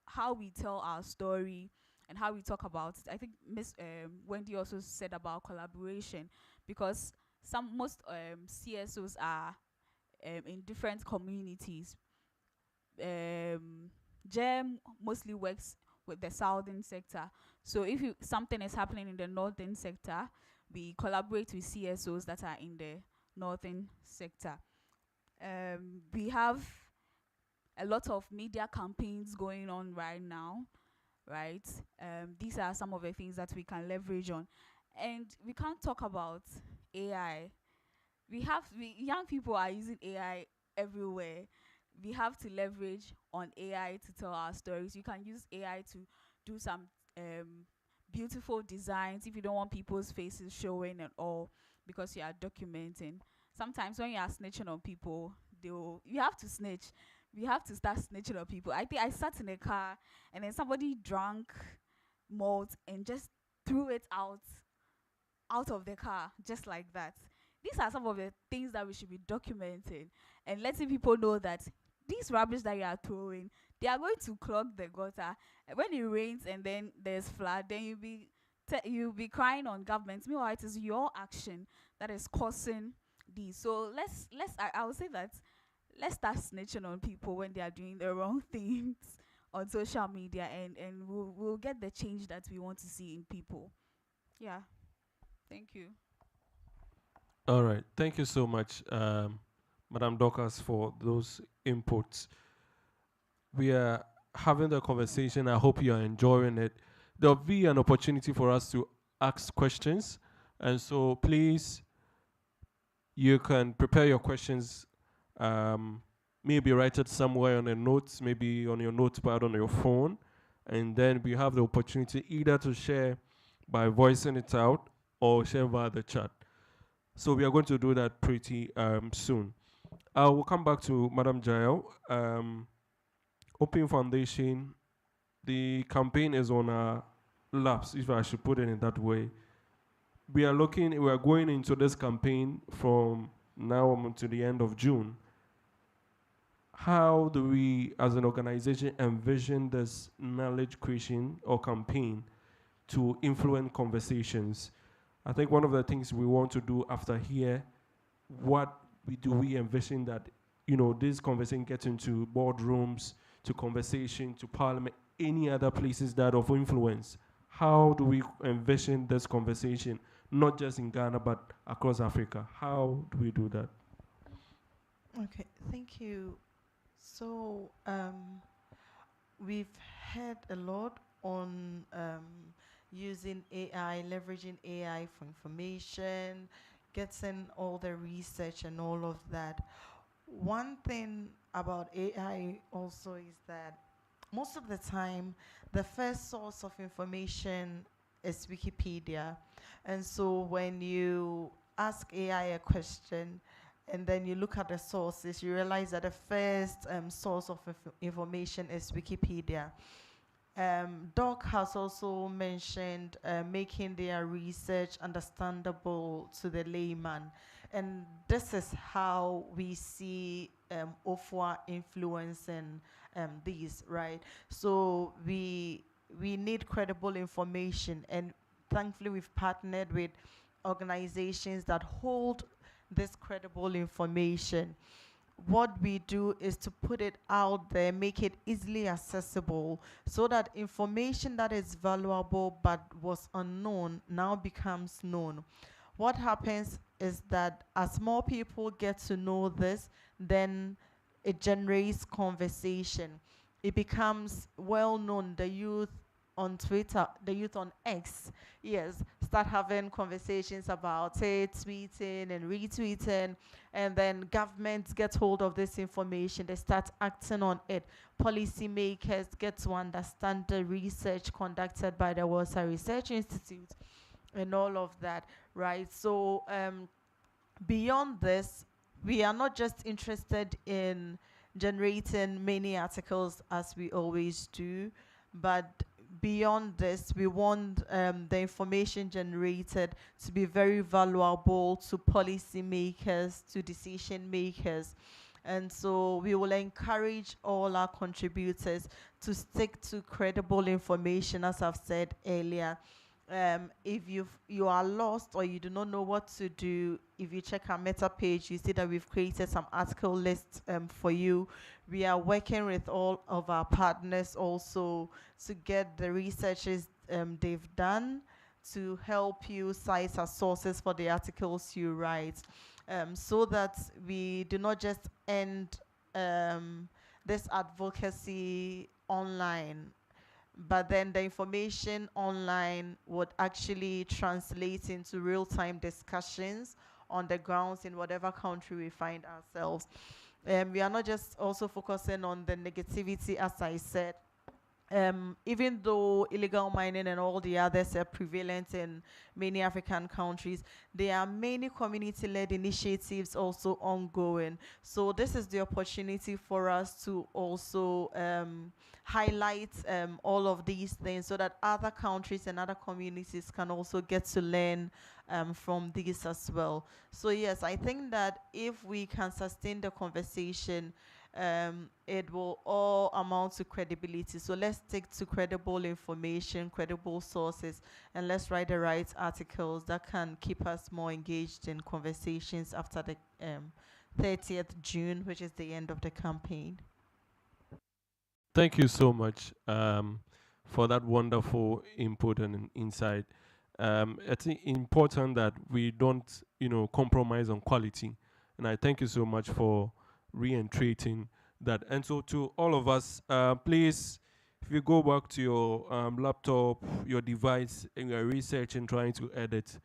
how we tell our story and how we talk about it. I think Miss Wendy also said about collaboration, because most CSOs are in different communities. GEM mostly works with the southern sector. So if something is happening in the northern sector, we collaborate with CSOs that are in the northern sector. We have a lot of media campaigns going on right now, right? These are some of the things that we can leverage on. And we can't talk about AI. Young people are using AI everywhere. we have to leverage on AI to tell our stories. You can use AI to do some beautiful designs if you don't want people's faces showing and all, because you are documenting. Sometimes when you are snitching on people, you have to snitch. We have to start snitching on people. I think I sat in a car and then somebody drank malt and just threw it out of the car just like that. These are some of the things that we should be documenting and letting people know that these rubbish that you are throwing, they are going to clog the gutter. And when it rains and then there's flood, then you'll be crying on government. Meanwhile, it is your action that is causing these. So I would say that let's start snitching on people when they are doing the wrong things on social media, and we'll get the change that we want to see in people. Yeah. Thank you. All right. Thank you so much, Madam Dorcas, for those inputs. We are having the conversation. I hope you are enjoying it. There'll be an opportunity for us to ask questions. And so please, you can prepare your questions. Maybe write it somewhere on the notes, maybe on your notepad on your phone. And then we have the opportunity either to share by voicing it out or share via the chat. So we are going to do that pretty soon. I will come back to Madam Jael. Open Foundation, the campaign is on a lapse, if I should put it in that way. We are going into this campaign from now to the end of June. How do we, as an organization, envision this knowledge creation or campaign to influence conversations? I think one of the things we want to do after here, we envision that, this conversation gets into boardrooms, to conversation, to parliament, any other places that of influence? How do we envision this conversation, not just in Ghana, but across Africa? How do we do that? Okay, thank you. So we've heard a lot on using AI, leveraging AI for information, getting all the research and all of that. One thing about AI also is that most of the time, the first source of information is Wikipedia. And so when you ask AI a question, and then you look at the sources, you realize that the first source of information is Wikipedia. Doc has also mentioned making their research understandable to the layman. And this is how we see OFWA influencing these, right? So we need credible information, and thankfully we've partnered with organizations that hold this credible information. What we do is to put it out there, make it easily accessible, so that information that is valuable but was unknown now becomes known. What happens is that as more people get to know this, then it generates conversation. It becomes well known. The youth on Twitter, the youth on X, yes, start having conversations about it, tweeting and retweeting, and then governments get hold of this information, they start acting on it. Policymakers get to understand the research conducted by the Water Research Institute and all of that, right? So beyond this, we are not just interested in generating many articles as we always do, but beyond this, we want the information generated to be very valuable to policymakers, to decision makers. And so we will encourage all our contributors to stick to credible information, as I've said earlier. If you are lost or you do not know what to do, if you check our meta page, you see that we've created some article lists for you. We are working with all of our partners also to get the researches they've done to help you cite as sources for the articles you write, so that we do not just end this advocacy online, but then the information online would actually translate into real-time discussions on the grounds in whatever country we find ourselves. We are not just also focusing on the negativity, as I said. Even though illegal mining and all the others are prevalent in many African countries, there are many community-led initiatives also ongoing. So this is the opportunity for us to also highlight all of these things so that other countries and other communities can also get to learn from this as well. So yes, I think that if we can sustain the conversation, it will all amount to credibility. So let's stick to credible information, credible sources, and let's write the right articles that can keep us more engaged in conversations after the 30th June, which is the end of the campaign. Thank you so much for that wonderful input and insight. It's important that we don't, compromise on quality, and I thank you so much for reiterating that. And so, to all of us, please, if you go back to your laptop, your device, and you're researching, trying to edit,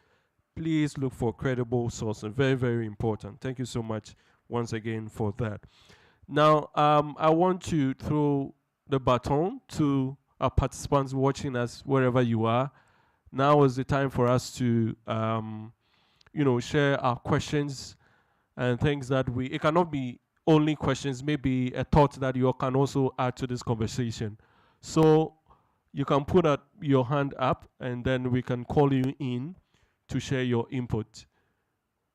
please look for credible sources. Very, very important. Thank you so much once again for that. Now, I want to throw the baton to our participants watching us wherever you are. Now is the time for us to, share our questions and things that it cannot be only questions, maybe a thought that you can also add to this conversation. So you can put your hand up and then we can call you in to share your input.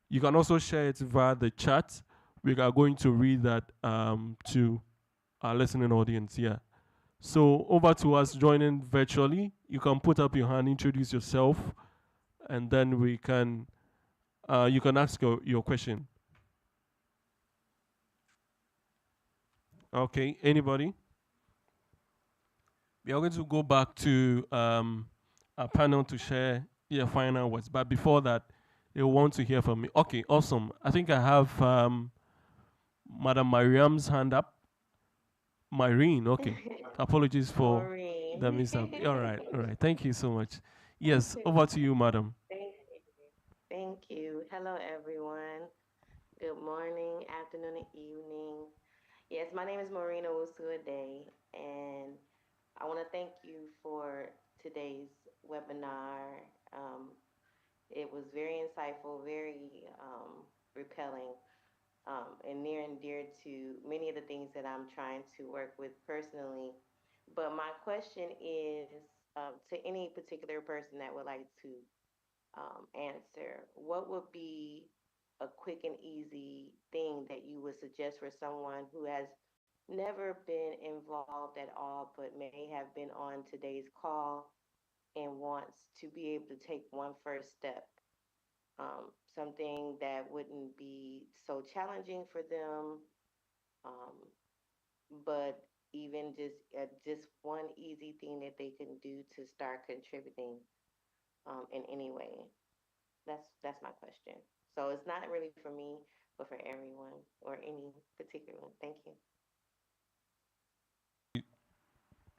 You can also share it via the chat. We are going to read that to our listening audience here. So over to us joining virtually. You can put up your hand, introduce yourself, and then you can ask your question. Okay, anybody? We are going to go back to our panel to share your final words. But before that, they want to hear from me. Okay, awesome. I think I have Madam Mariam's hand up. Myrene, okay. Apologies for Maureen. the mishap. All right, all right. Thank you so much. Yes, over to you, madam. Thank you. Hello, everyone. Good morning, afternoon, and evening. Yes, my name is Maureen Owusu-Ade, and I want to thank you for today's webinar. It was very insightful, very repelling, and near and dear to many of the things that I'm trying to work with personally. But my question is to any particular person that would like to answer, what would be a quick and easy thing that you would suggest for someone who has never been involved at all, but may have been on today's call and wants to be able to take one first step? Something that wouldn't be so challenging for them, um, but even just one easy thing that they can do to start contributing in any way. That's my question. So it's not really for me, but for everyone or any particular one. Thank you.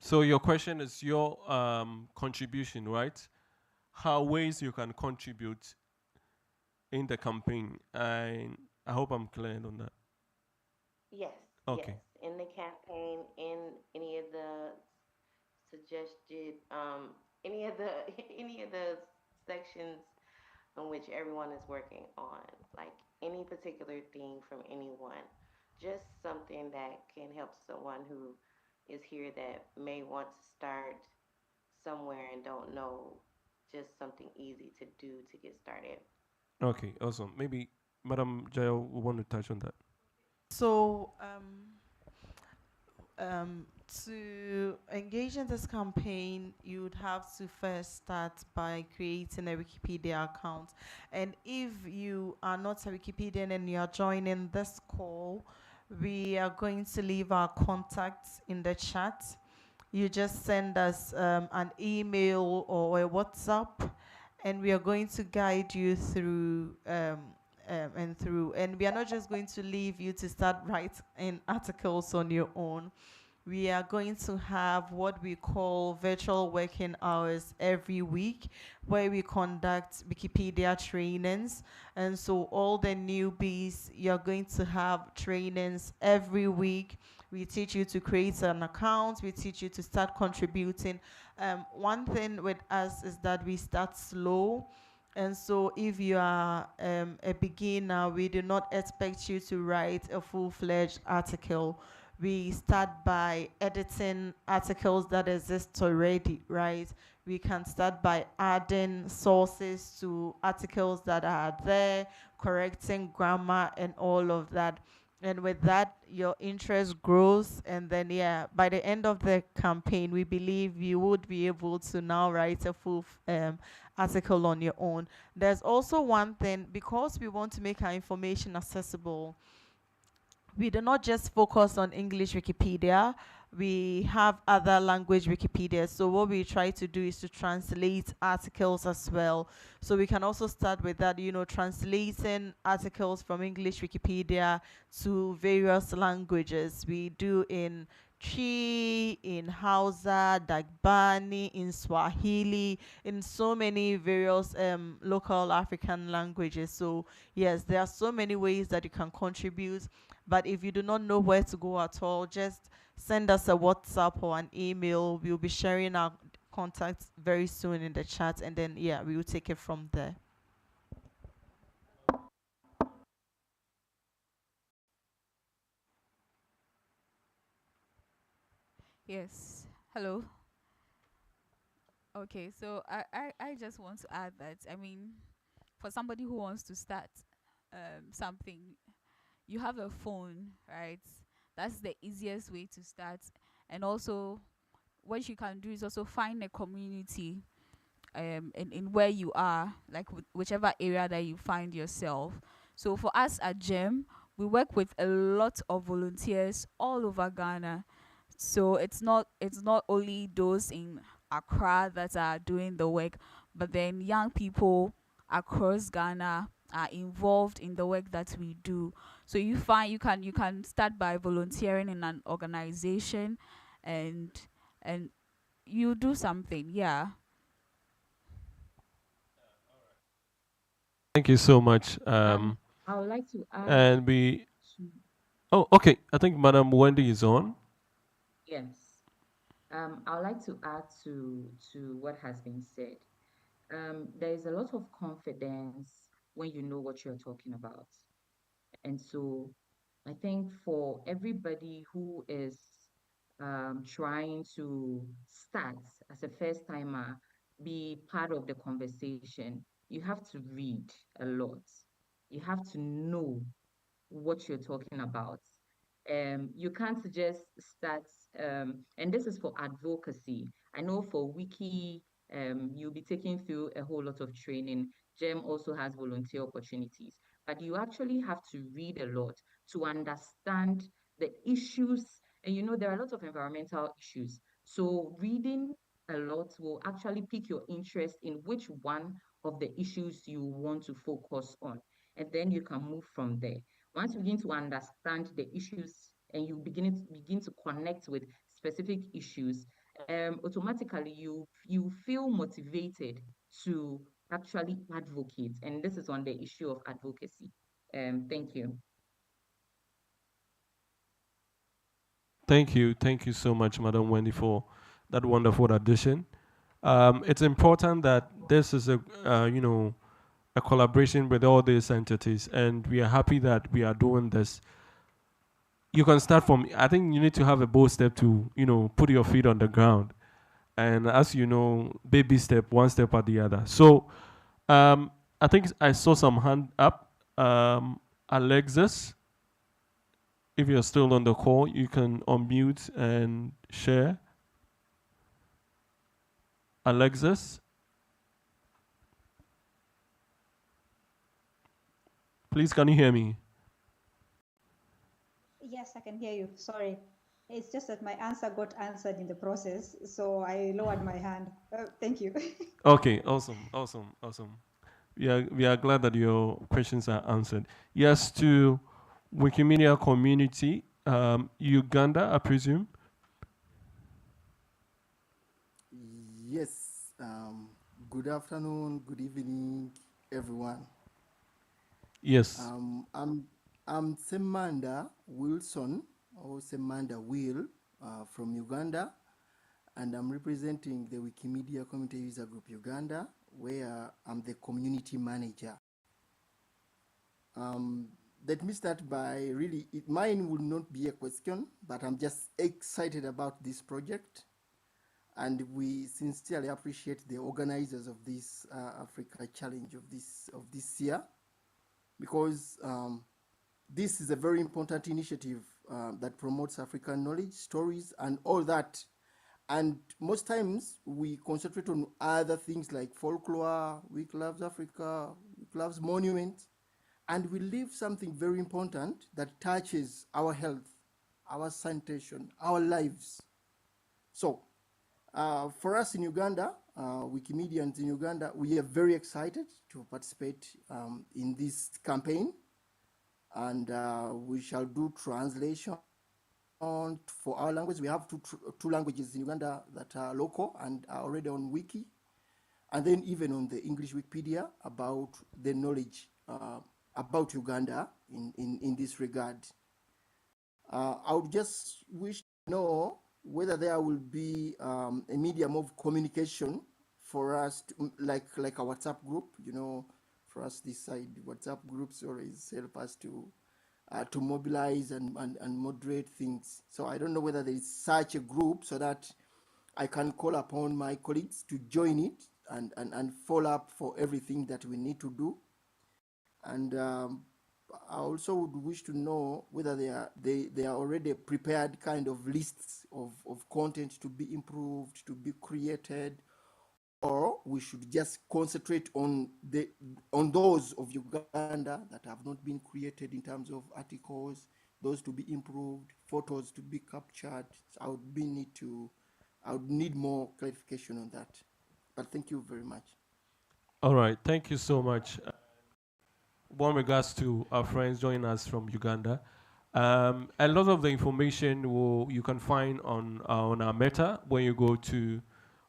So your question is your contribution, right? How ways you can contribute in the campaign. I hope I'm clear on that. Yes, Okay. yes. In the campaign, in any of the suggested, any of the any of the sections on which everyone is working on, like any particular thing from anyone, just something that can help someone who is here that may want to start somewhere and don't know, just something easy to do to get started. Okay, awesome. Maybe Madam Jayo will want to touch on that. So, to engage in this campaign, you would have to first start by creating a Wikipedia account. And if you are not a Wikipedian and you are joining this call, we are going to leave our contacts in the chat. You just send us an email or a WhatsApp, and we are going to guide you through and we are not just going to leave you to start writing articles on your own. we are going to have what we call virtual working hours every week, where we conduct Wikipedia trainings. And so all the newbies, you're going to have trainings every week. We teach you to create an account. We teach you to start contributing. One thing with us is that we start slow. And so if you are a beginner, we do not expect you to write a full-fledged article. We start by editing articles that exist already, right? We can start by adding sources to articles that are there, correcting grammar and all of that. And with that, your interest grows. And then, yeah, by the end of the campaign, we believe you would be able to now write a full article on your own. There's also one thing, because we want to make our information accessible, we do not just focus on English Wikipedia. We have other language Wikipedia. So what we try to do is to translate articles as well. So we can also start with that, you know, translating articles from English Wikipedia to various languages. We do in Chi, in Hausa, Dagbani, in Swahili, in so many various local African languages. So yes, there are so many ways that you can contribute. But if you do not know where to go at all, just send us a WhatsApp or an email. We'll be sharing our contacts very soon in the chat, and then yeah, we will take it from there. Yes. Hello. Okay, so I just want to add that, I mean, for somebody who wants to start something, you have a phone, right? That's the easiest way to start. And also, what you can do is also find a community in where you are, like whichever area that you find yourself. So for us at GEM, we work with a lot of volunteers all over Ghana. So it's not only those in Accra that are doing the work, but then young people across Ghana are involved in the work that we do. So you can start by volunteering in an organization, and and you do something. Yeah. Thank you so much. I would like to add And we. to, Oh, okay. I think Madam Wendy is on. yes. I would like to add to what has been said. There is a lot of confidence when you know what you're talking about. And so I think for everybody who is trying to start as a first timer, be part of the conversation, you have to read a lot. You have to know what you're talking about. You can't just start, and this is for advocacy. I know for Wiki, you'll be taking through a whole lot of training. GEM also has volunteer opportunities, but you actually have to read a lot to understand the issues. And you know, there are a lot of environmental issues. So reading a lot will actually pique your interest in which one of the issues you want to focus on. And then you can move from there. Once you begin to understand the issues and you begin to connect with specific issues, automatically you feel motivated to actually advocate. And this is on the issue of advocacy. Thank you. Thank you. Thank you so much, Madam Wendy, for that wonderful addition. It's important that this is a collaboration with all these entities, and we are happy that we are doing this. You can start from. I think you need to have a bold step to put your feet on the ground, and as you know, baby step, one step at the other. So, I think I saw some hand up. Alexis, if you're still on the call, you can unmute and share. Alexis, please, can you hear me? Yes, I can hear you. Sorry. It's just that my answer got answered in the process, so I lowered my hand. Thank you. Okay, awesome. We are glad that your questions are answered. Yes, to Wikimedia community, Uganda, I presume. Yes, good afternoon, good evening, everyone. Yes. Um, I'm I'm Semanda Wilson or Semanda Will from Uganda, and I'm representing the Wikimedia Community User Group Uganda, where I'm the community manager. Um, Let me start by really, mine will not be a question, but I'm just excited about this project. And we sincerely appreciate the organizers of this Africa Challenge of this year, because this is a very important initiative that promotes African knowledge, stories, and all that. And most times we concentrate on other things like folklore, Week Loves Africa, Week Loves Monuments, and we leave something very important that touches our health, our sanitation, our lives. So for us in Uganda, Wikimedians in Uganda, we are very excited to participate in this campaign, and we shall do translation for our language. We have two languages in Uganda that are local and are already on Wiki, and then even on the English Wikipedia about the knowledge about Uganda in this regard. I would just wish to know whether there will be a medium of communication for us, like a WhatsApp group. For us this side, WhatsApp groups always help us to mobilize and moderate things. So I don't know whether there is such a group so that I can call upon my colleagues to join it and follow up for everything that we need to do. And I also would wish to know whether they are already prepared kind of lists of content to be improved, to be created, or we should just concentrate on those of Uganda that have not been created in terms of articles, those to be improved, photos to be captured. So I would need more clarification on that. But thank you very much. All right. Thank you so much. One regards to our friends joining us from Uganda. A lot of the information you can find on our Meta when you go to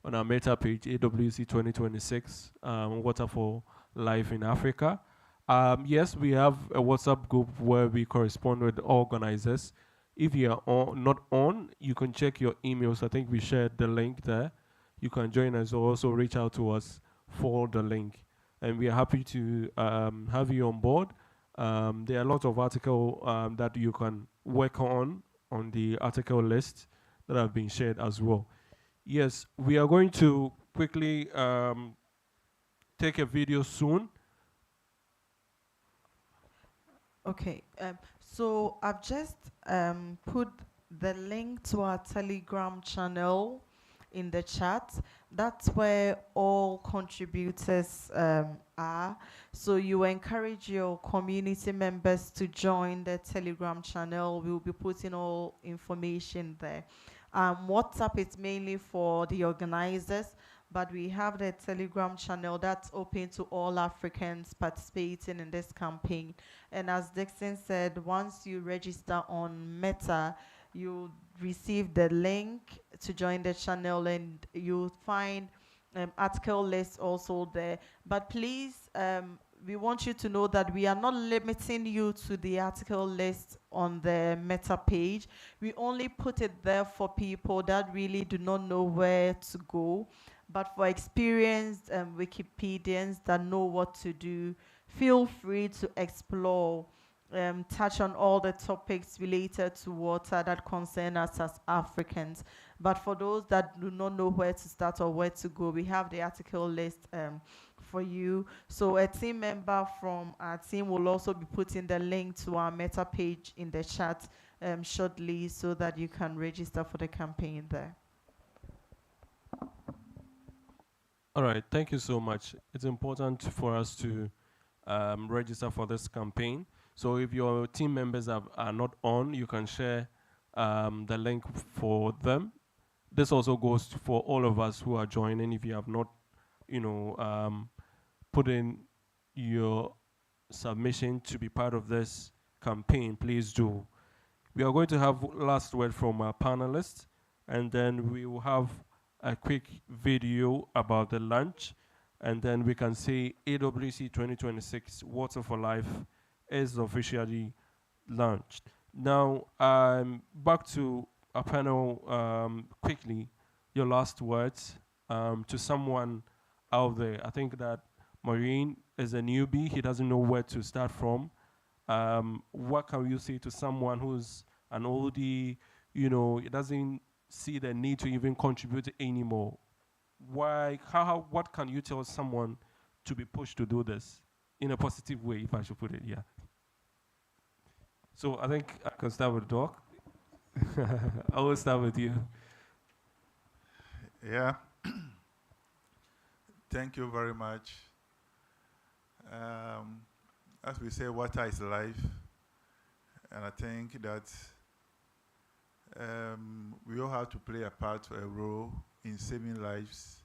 on our Meta page, AWC 2026, Water for Life in Africa. Yes, we have a WhatsApp group where we correspond with organizers. If you are not on, you can check your emails. I think we shared the link there. You can join us or also reach out to us for the link. And we are happy to have you on board. There are a lot of articles that you can work on the article list that have been shared as well. Yes, we are going to quickly take a video soon. Okay, so I've just put the link to our Telegram channel in the chat. That's where all contributors are. So you encourage your community members to join the Telegram channel. We'll be putting all information there. WhatsApp is mainly for the organizers, but we have the Telegram channel that's open to all Africans participating in this campaign. And as Dixon said, once you register on Meta, you receive the link to join the channel, and you'll find article lists also there. But please, we want you to know that we are not limiting you to the article list on the Meta page. We only put it there for people that really do not know where to go. But for experienced Wikipedians that know what to do, feel free to explore, touch on all the topics related to water that concern us as Africans. But for those that do not know where to start or where to go, we have the article list for you. So a team member from our team will also be putting the link to our Meta page in the chat shortly, so that you can register for the campaign there. All right, thank you so much. It's important for us to register for this campaign. So if your team members are not on, you can share the link for them. This also goes for all of us who are joining. If you have not, put in your submission to be part of this campaign, please do. We are going to have last word from our panelists, and then we will have a quick video about the launch, and then we can say AWC 2026 Water for Life is officially launched. Now, back to our panel quickly. Your last words to someone out there. I think that Maureen is a newbie. He doesn't know where to start from. What can you say to someone who's an oldie, he doesn't see the need to even contribute anymore? What can you tell someone to be pushed to do this in a positive way, if I should put it? Yeah. So I think I can start with Doc. I will start with you. Yeah. Thank you very much. As we say, water is life. And I think that we all have to play a part, a role in saving lives.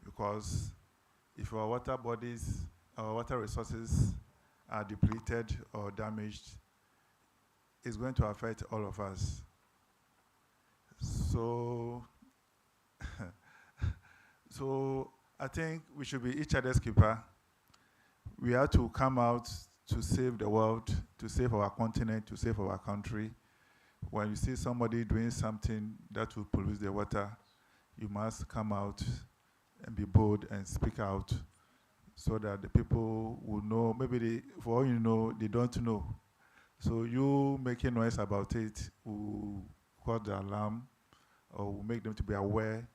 Because if our water bodies, our water resources are depleted or damaged, it's going to affect all of us. So, so I think we should be each other's keeper. We have to come out to save the world, to save our continent, to save our country. When you see somebody doing something that will pollute the water, you must come out and be bold and speak out so that the people will know. Maybe for all you know, they don't know. So you making noise about it will cause the alarm or will make them to be aware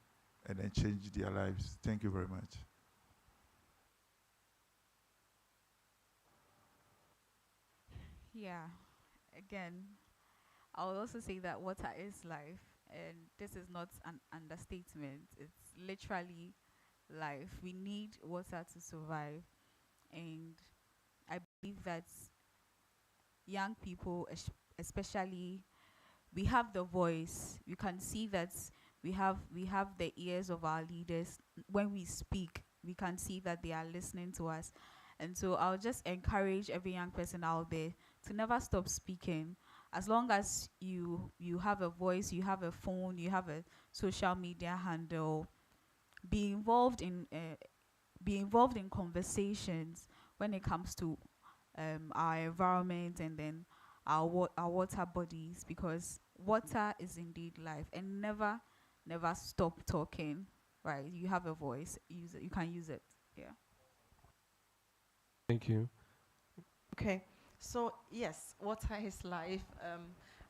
and then change their lives. Thank you very much. Yeah, again, I would also say that water is life, and this is not an understatement. It's literally life. We need water to survive, and I believe that young people, especially, we have the voice. You can see that we have the ears of our leaders. When we speak, we can see that they are listening to us. And so I'll just encourage every young person out there to never stop speaking. As long as you have a voice, you have a phone, you have a social media handle, be involved in conversations when it comes to our environment, and then our water bodies, because water is indeed life. And never stop talking. Right, you have a voice, use it. You can use it. Yeah. Thank you. Okay, so yes, water is life,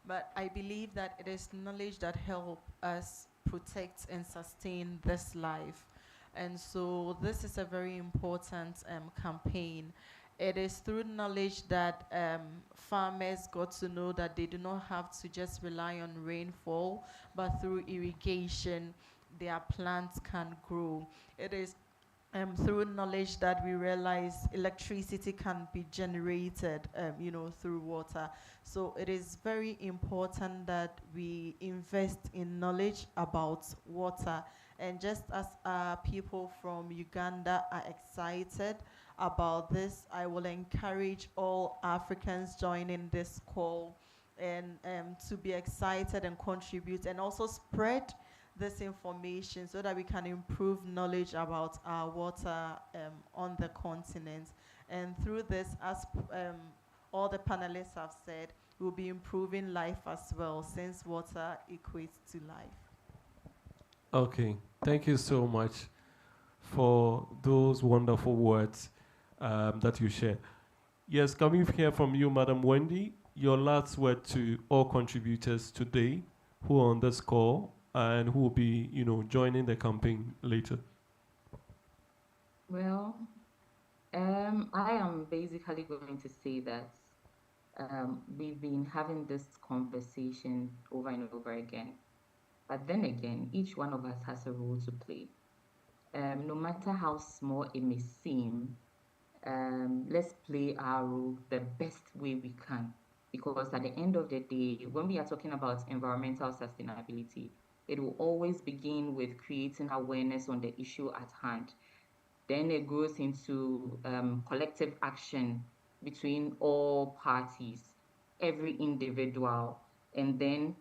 but I believe that it is knowledge that help us protect and sustain this life. And so this is a very important campaign. It is through knowledge that farmers got to know that they do not have to just rely on rainfall, but through irrigation, their plants can grow. It is through knowledge that we realize electricity can be generated, through water. So it is very important that we invest in knowledge about water. And just as people from Uganda are excited about this, I will encourage all Africans joining this call and to be excited and contribute and also spread this information so that we can improve knowledge about our water on the continent. And through this, as all the panelists have said, we'll be improving life as well, since water equates to life. Okay, thank you so much for those wonderful words that you share. Yes, can we hear from you, Madam Wendy? Your last word to all contributors today who are on this call and who will be, joining the campaign later. Well, I am basically going to say that we've been having this conversation over and over again. But then again, each one of us has a role to play. No matter how small it may seem, let's play our role the best way we can. Because at the end of the day, when we are talking about environmental sustainability, it will always begin with creating awareness on the issue at hand. Then it goes into collective action between all parties, every individual, and then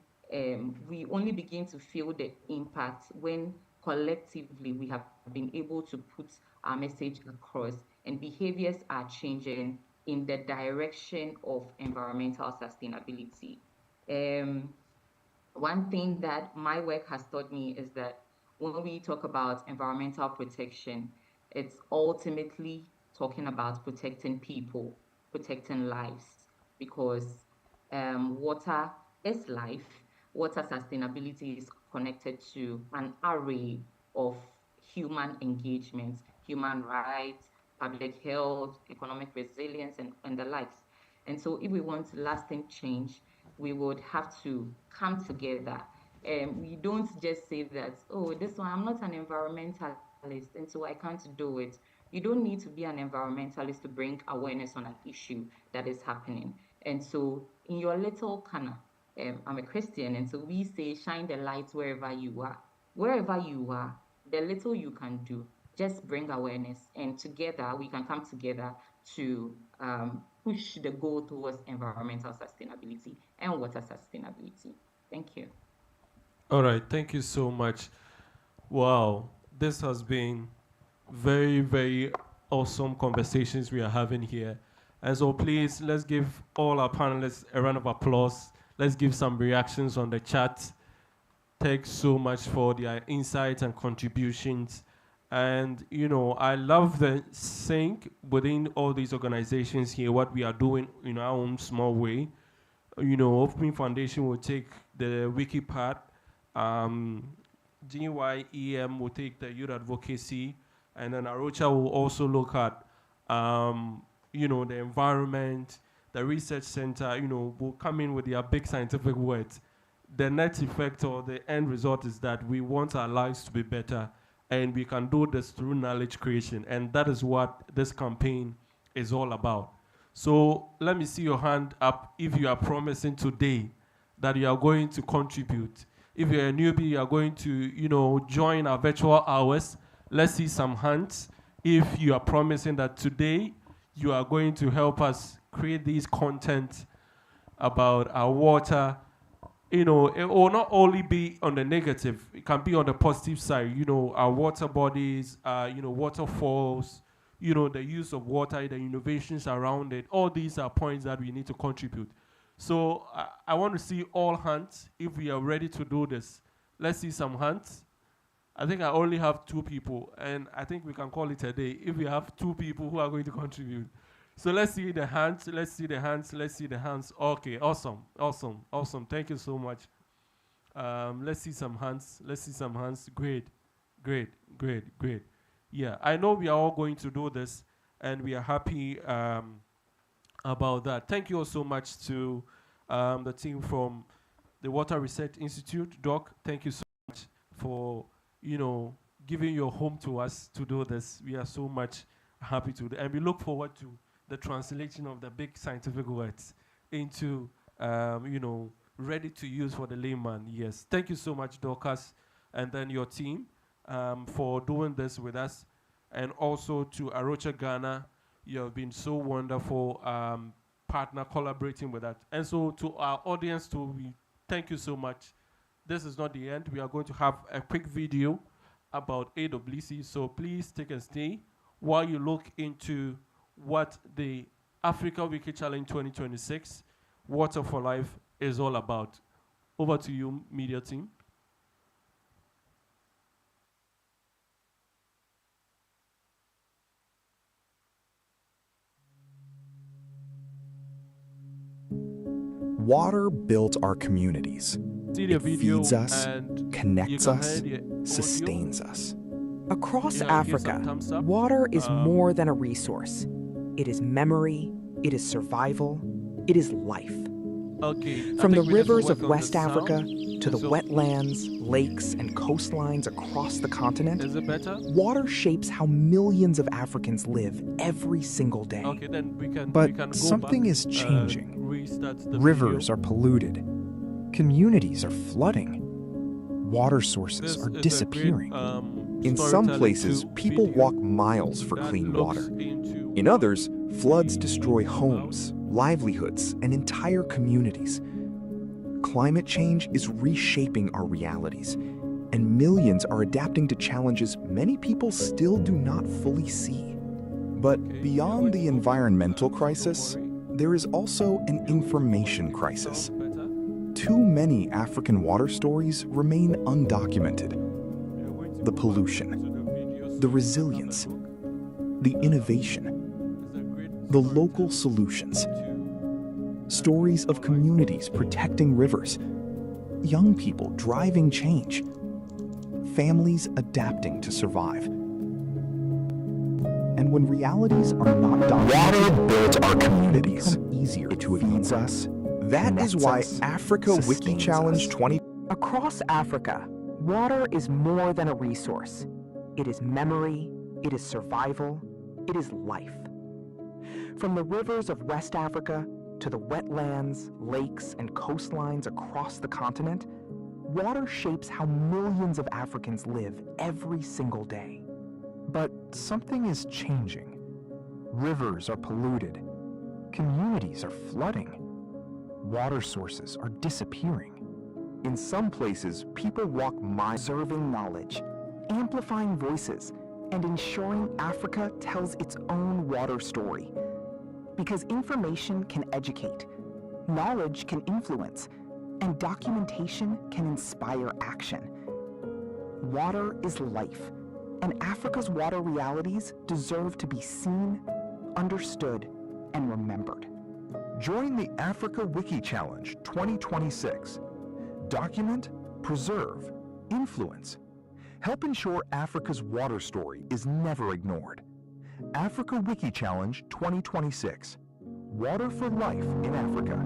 we only begin to feel the impact when collectively we have been able to put our message across and behaviors are changing in the direction of environmental sustainability. One thing that my work has taught me is that when we talk about environmental protection, it's ultimately talking about protecting people, protecting lives, because water is life. Water sustainability is connected to an array of human engagements, human rights, public health, economic resilience, and the likes. And so if we want lasting change, we would have to come together. We don't just say that, oh, this one, I'm not an environmentalist, and so I can't do it. You don't need to be an environmentalist to bring awareness on an issue that is happening. And so in your little corner, I'm a Christian, and so we say, shine the light wherever you are. Wherever you are, the little you can do, just bring awareness, and together we can come together to push the goal towards environmental sustainability and water sustainability. Thank you. All right, thank you so much. Wow, this has been very, very awesome conversations we are having here. And so please, let's give all our panelists a round of applause. Let's give some reactions on the chat. Thanks so much for their insights and contributions. And, you know, I love the sync within all these organizations here, what we are doing in our own small way. You know, Open Foundation will take the wiki part. GYEM will take the youth advocacy. And then Arocha will also look at, you know, the environment, the research center, you know, will come in with their big scientific words. The net effect or the end result is that we want our lives to be better, and we can do this through knowledge creation. And that is what this campaign is all about. So let me see your hand up if you are promising today that you are going to contribute. If you're a newbie, you are going to, you know, join our virtual hours. Let's see some hands. If you are promising that today you are going to help us create these content about our water, you know, it will not only be on the negative, it can be on the positive side, you know, our water bodies, you know, waterfalls, you know, the use of water, the innovations around it. All these are points that we need to contribute. So I want to see all hands if we are ready to do this. Let's see some hands. I think I only have 2 people, and I think we can call it a day if we have 2 people who are going to contribute. So let's see the hands, let's see the hands, let's see the hands. Okay, awesome, awesome, awesome. Thank you so much. Let's see some hands, let's see some hands. Great, great, great, great. Yeah, I know we are all going to do this, and we are happy about that. Thank you all so much to the team from the Water Research Institute. Doc, thank you so much for, you know, giving your home to us to do this. We are so much happy to do, and we look forward to the translation of the big scientific words into, you know, ready to use for the layman. Yes, thank you so much, Dorcas, and then your team for doing this with us, and also to Arocha Ghana. You have been so wonderful partner collaborating with that. And so to our audience too, we thank you so much. This is not the end. We are going to have a quick video about AWC, so please take a stay while you look into what the Africa Wiki Challenge 2026 Water for Life is all about. Over to you, media team. Water built our communities. It feeds us, connects us, sustains us. Across Africa, water is more than a resource. It is memory, it is survival, it is life. From the rivers of West Africa to the wetlands, lakes, and coastlines across the continent, water shapes how millions of Africans live every single day. But something is changing. Rivers are polluted. Communities are flooding. Water sources are disappearing. In some places, people walk miles for clean water. In others, floods destroy homes, livelihoods, and entire communities. climate change is reshaping our realities, and millions are adapting to challenges many people still do not fully see. But beyond the environmental crisis, there is also an information crisis. Too many African water stories remain undocumented. The pollution, the resilience, the innovation, the local solutions. Stories of communities protecting rivers, young people driving change, families adapting to survive. And when realities are not documented, water builds our communities. They become easier to feeds us. That is why Africa Wiki Challenge 20. Across Africa, water is more than a resource. It is memory, it is survival, it is life. From the rivers of West Africa to the wetlands, lakes, and coastlines across the continent, water shapes how millions of Africans live every single day. But something is changing. Rivers are polluted. Communities are flooding. Water sources are disappearing. In some places, people walk miles preserving knowledge, amplifying voices, and ensuring Africa tells its own water story. Because information can educate, knowledge can influence, and documentation can inspire action. Water is life, and Africa's water realities deserve to be seen, understood, and remembered. Join the Africa Wiki Challenge 2026. Document, preserve, influence. Help ensure Africa's water story is never ignored. Africa Wiki Challenge 2026. Water for Life in Africa.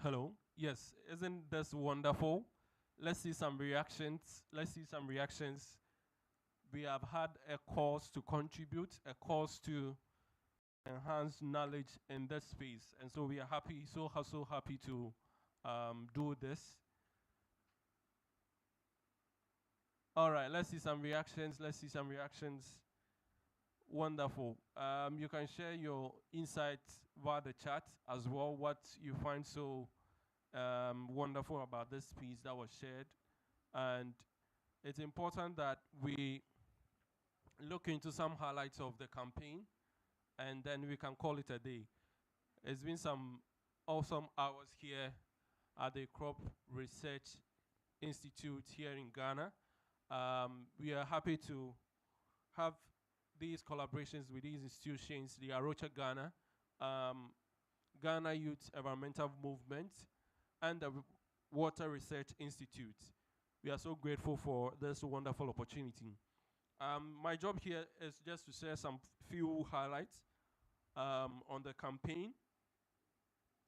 Hello. Yes, isn't this wonderful? Let's see some reactions. We have had a cause to contribute, a cause to enhance knowledge in this space. And so we are happy, so happy to do this. All right, let's see some reactions. Wonderful. You can share your insights via the chat as well, what you find so wonderful about this piece that was shared. And it's important that we look into some highlights of the campaign, and then we can call it a day. It's been some awesome hours here at the Crop Research Institute here in Ghana. We are happy to have these collaborations with these institutions, the Arocha Ghana, Ghana Youth Environmental Movement, and the Water Research Institute. We are so grateful for this wonderful opportunity. My job here is just to share some few highlights on the campaign.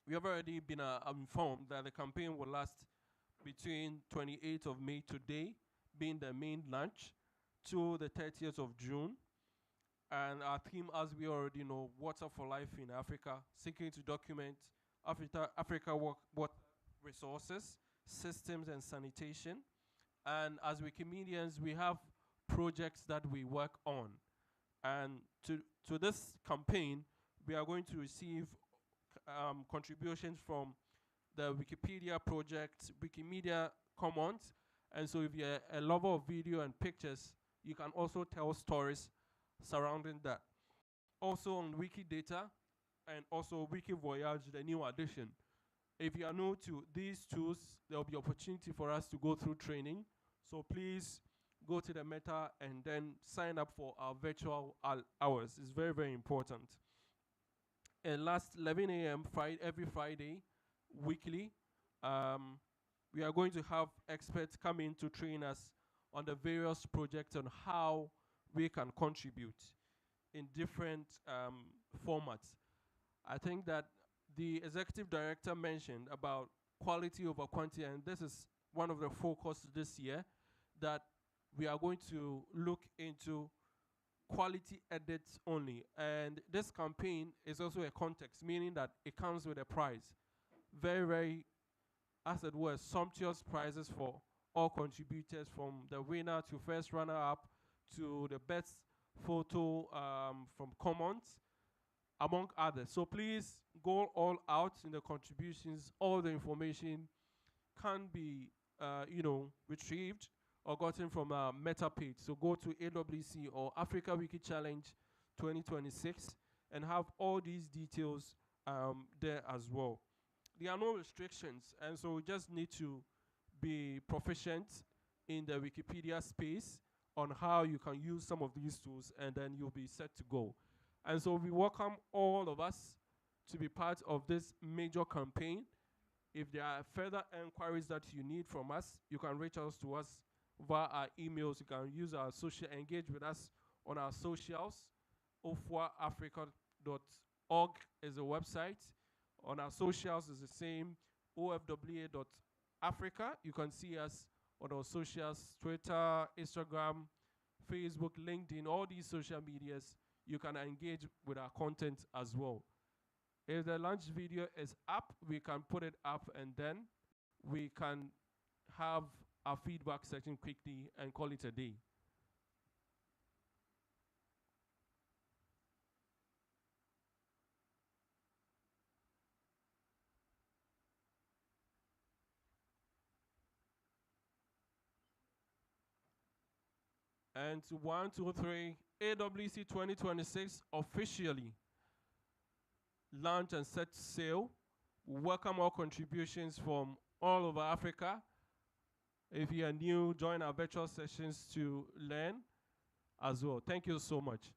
We have already been informed that the campaign will last between 28th of May today, being the main launch, to the 30th of June. And our theme, as we already know, Water for Life in Africa, seeking to document Africa water resources, systems, and sanitation. And as Wikimedians, we have projects that we work on. And to this campaign, we are going to receive contributions from the Wikipedia project, Wikimedia Commons. And so if you're a lover of video and pictures, you can also tell stories surrounding that. Also on Wikidata and also Wikivoyage, the new addition. If you are new to these tools, there will be opportunity for us to go through training. So please go to the Meta and then sign up for our virtual hours. It's very, very important. And last 11 a.m. every Friday, weekly, we are going to have experts come in to train us on the various projects on how we can contribute in different formats. I think that the executive director mentioned about quality over quantity, and this is one of the focus this year, that we are going to look into quality edits only. And this campaign is also a context, meaning that it comes with a prize. Very, very, as it were, sumptuous prizes for all contributors, from the winner to first runner-up to the best photo from Commons, among others. So please go all out in the contributions. All the information can be, retrieved or gotten from our Meta page. So go to AWC or Africa Wiki Challenge 2026 and have all these details there as well. There are no restrictions, and so we just need to be proficient in the Wikipedia space on how you can use some of these tools, and then you'll be set to go. And so we welcome all of us to be part of this major campaign. If there are further inquiries that you need from us, you can reach out to us via our emails. You can use our engage with us on our socials. ofwaafrica.org is the website. On our socials is the same, ofwa.africa. You can see us on our socials, Twitter, Instagram, Facebook, LinkedIn, all these social medias. You can engage with our content as well. If the launch video is up, we can put it up, and then we can have our feedback section quickly and call it a day. And 1, 2, 3, AWC 2026 officially launch and set sail. We welcome all contributions from all over Africa. If you are new, join our virtual sessions to learn as well. Thank you so much.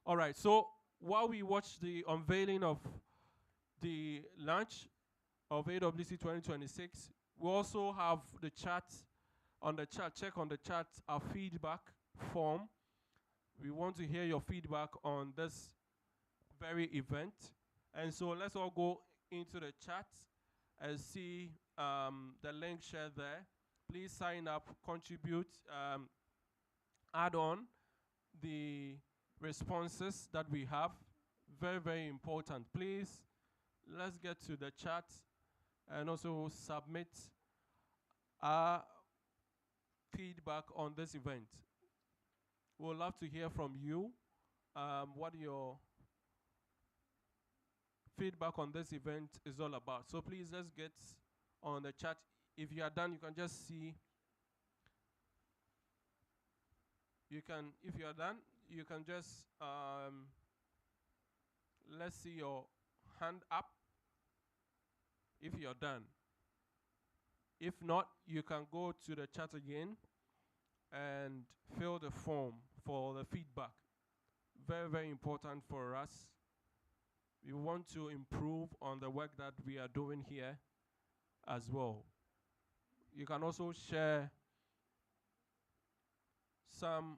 All right, so while we watch the unveiling of the launch of AWC 2026, we also have the chat. On the chat, check on the chat our feedback form. We want to hear your feedback on this very event. And so let's all go into the chat and see the link shared there. Please sign up, contribute, add on the responses that we have. Very, very important. Please, let's get to the chat and also submit our feedback on this event. We would love to hear from you what your feedback on this event is all about. So please, let's get on the chat. If you are done, you can just see. If you are done, you can just, let's see your hand up if you're done. If not, you can go to the chat again and fill the form for the feedback. Very, very important for us. We want to improve on the work that we are doing here as well. You can also share some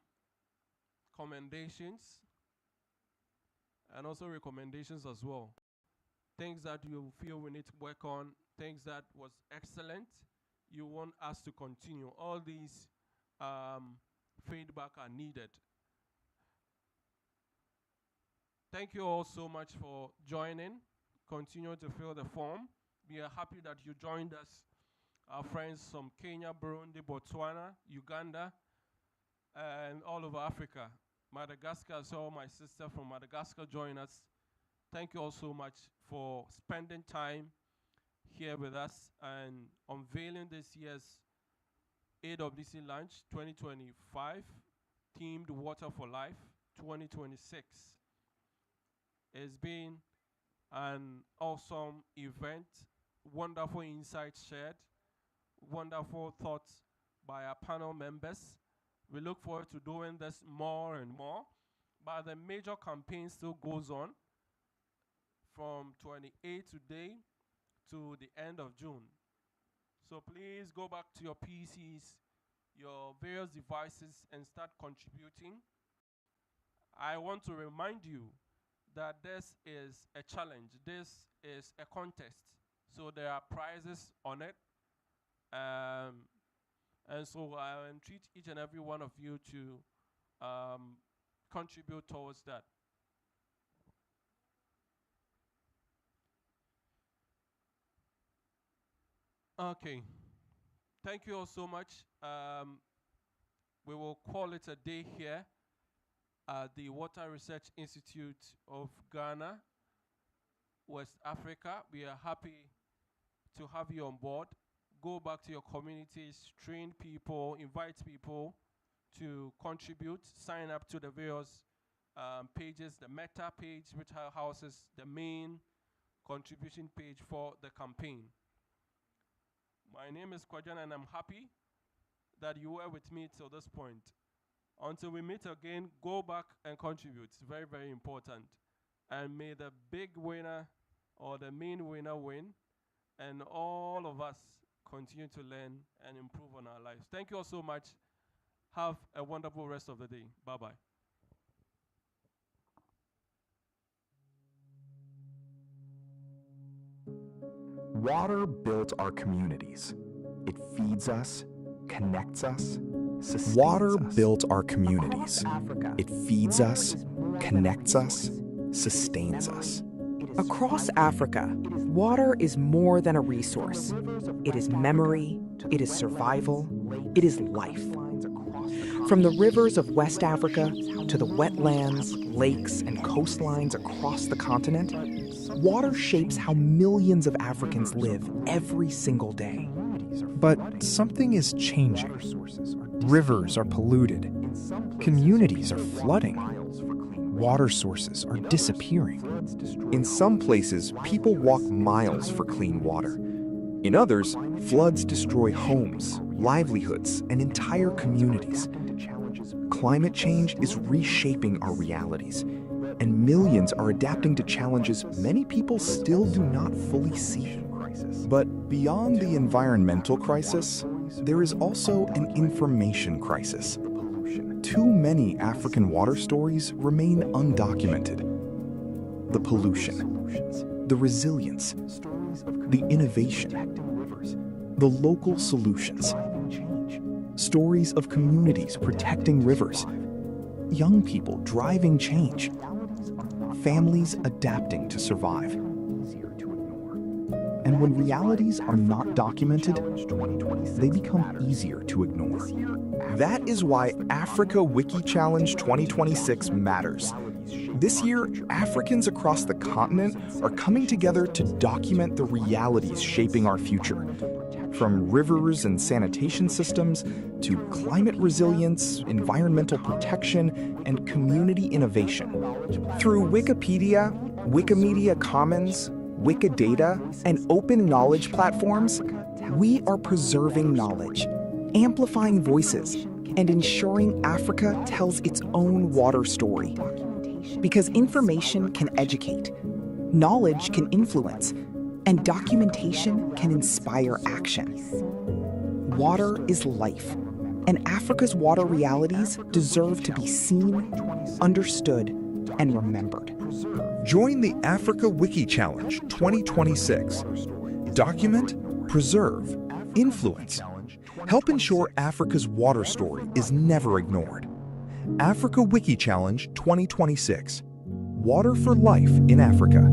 commendations and also recommendations as well. Things that you feel we need to work on, things that was excellent, you want us to continue. All these feedback are needed. Thank you all so much for joining. Continue to fill the form. We are happy that you joined us. Our friends from Kenya, Burundi, Botswana, Uganda, and all over Africa. Madagascar, so my sister from Madagascar joined us. Thank you all so much for spending time here with us and unveiling this year's AWC Launch 2025, themed Water for Life 2026. It's been an awesome event, wonderful insights shared, wonderful thoughts by our panel members. We look forward to doing this more and more, but the major campaign still goes on from 28 today to the end of June. So please go back to your PCs, your various devices, and start contributing. I want to remind you that this is a challenge. This is a contest. So there are prizes on it. And so I entreat each and every one of you to contribute towards that. Okay. Thank you all so much. We will call it a day here at the Water Research Institute of Ghana, West Africa. We are happy to have you on board. Go back to your communities, train people, invite people to contribute, sign up to the various pages, the meta page, which houses the main contribution page for the campaign. My name is Kwajan, and I'm happy that you were with me till this point. Until we meet again, go back and contribute. It's very, very important. And may the big winner or the main winner win, and all of us continue to learn and improve on our lives. Thank you all so much. Have a wonderful rest of the day. Bye-bye. Water built our communities. It feeds us, connects us, sustains Water us. built our communities. It feeds us, connects us, sustains us. Across Africa, water is more than a resource. It is memory, it is survival, it is life. From the rivers of West Africa to the wetlands, lakes, and coastlines across the continent, water shapes how millions of Africans live every single day. But something is changing. Rivers are polluted. Communities are flooding. Water sources are disappearing. In some places, people walk miles for clean water. In others, floods destroy homes, livelihoods, and entire communities. Climate change is reshaping our realities, and millions are adapting to challenges many people still do not fully see. But beyond the environmental crisis, there is also an information crisis. Too many African water stories remain undocumented. The pollution, the resilience, the innovation, the local solutions. Stories of communities protecting rivers, young people driving change, families adapting to survive. And when realities are not documented, they become easier to ignore. That is why Africa Wiki Challenge 2026 matters. This year, Africans across the continent are coming together to document the realities shaping our future. From rivers and sanitation systems to climate resilience, environmental protection, and community innovation. Through Wikipedia, Wikimedia Commons, Wikidata, and open knowledge platforms, we are preserving knowledge, amplifying voices, and ensuring Africa tells its own water story. Because information can educate, knowledge can influence, and documentation can inspire action. Water is life, and Africa's water realities deserve to be seen, understood, and remembered. Join the Africa Wiki Challenge 2026. Document, preserve, influence. Help ensure Africa's water story is never ignored. Africa Wiki Challenge 2026. Water for life in Africa.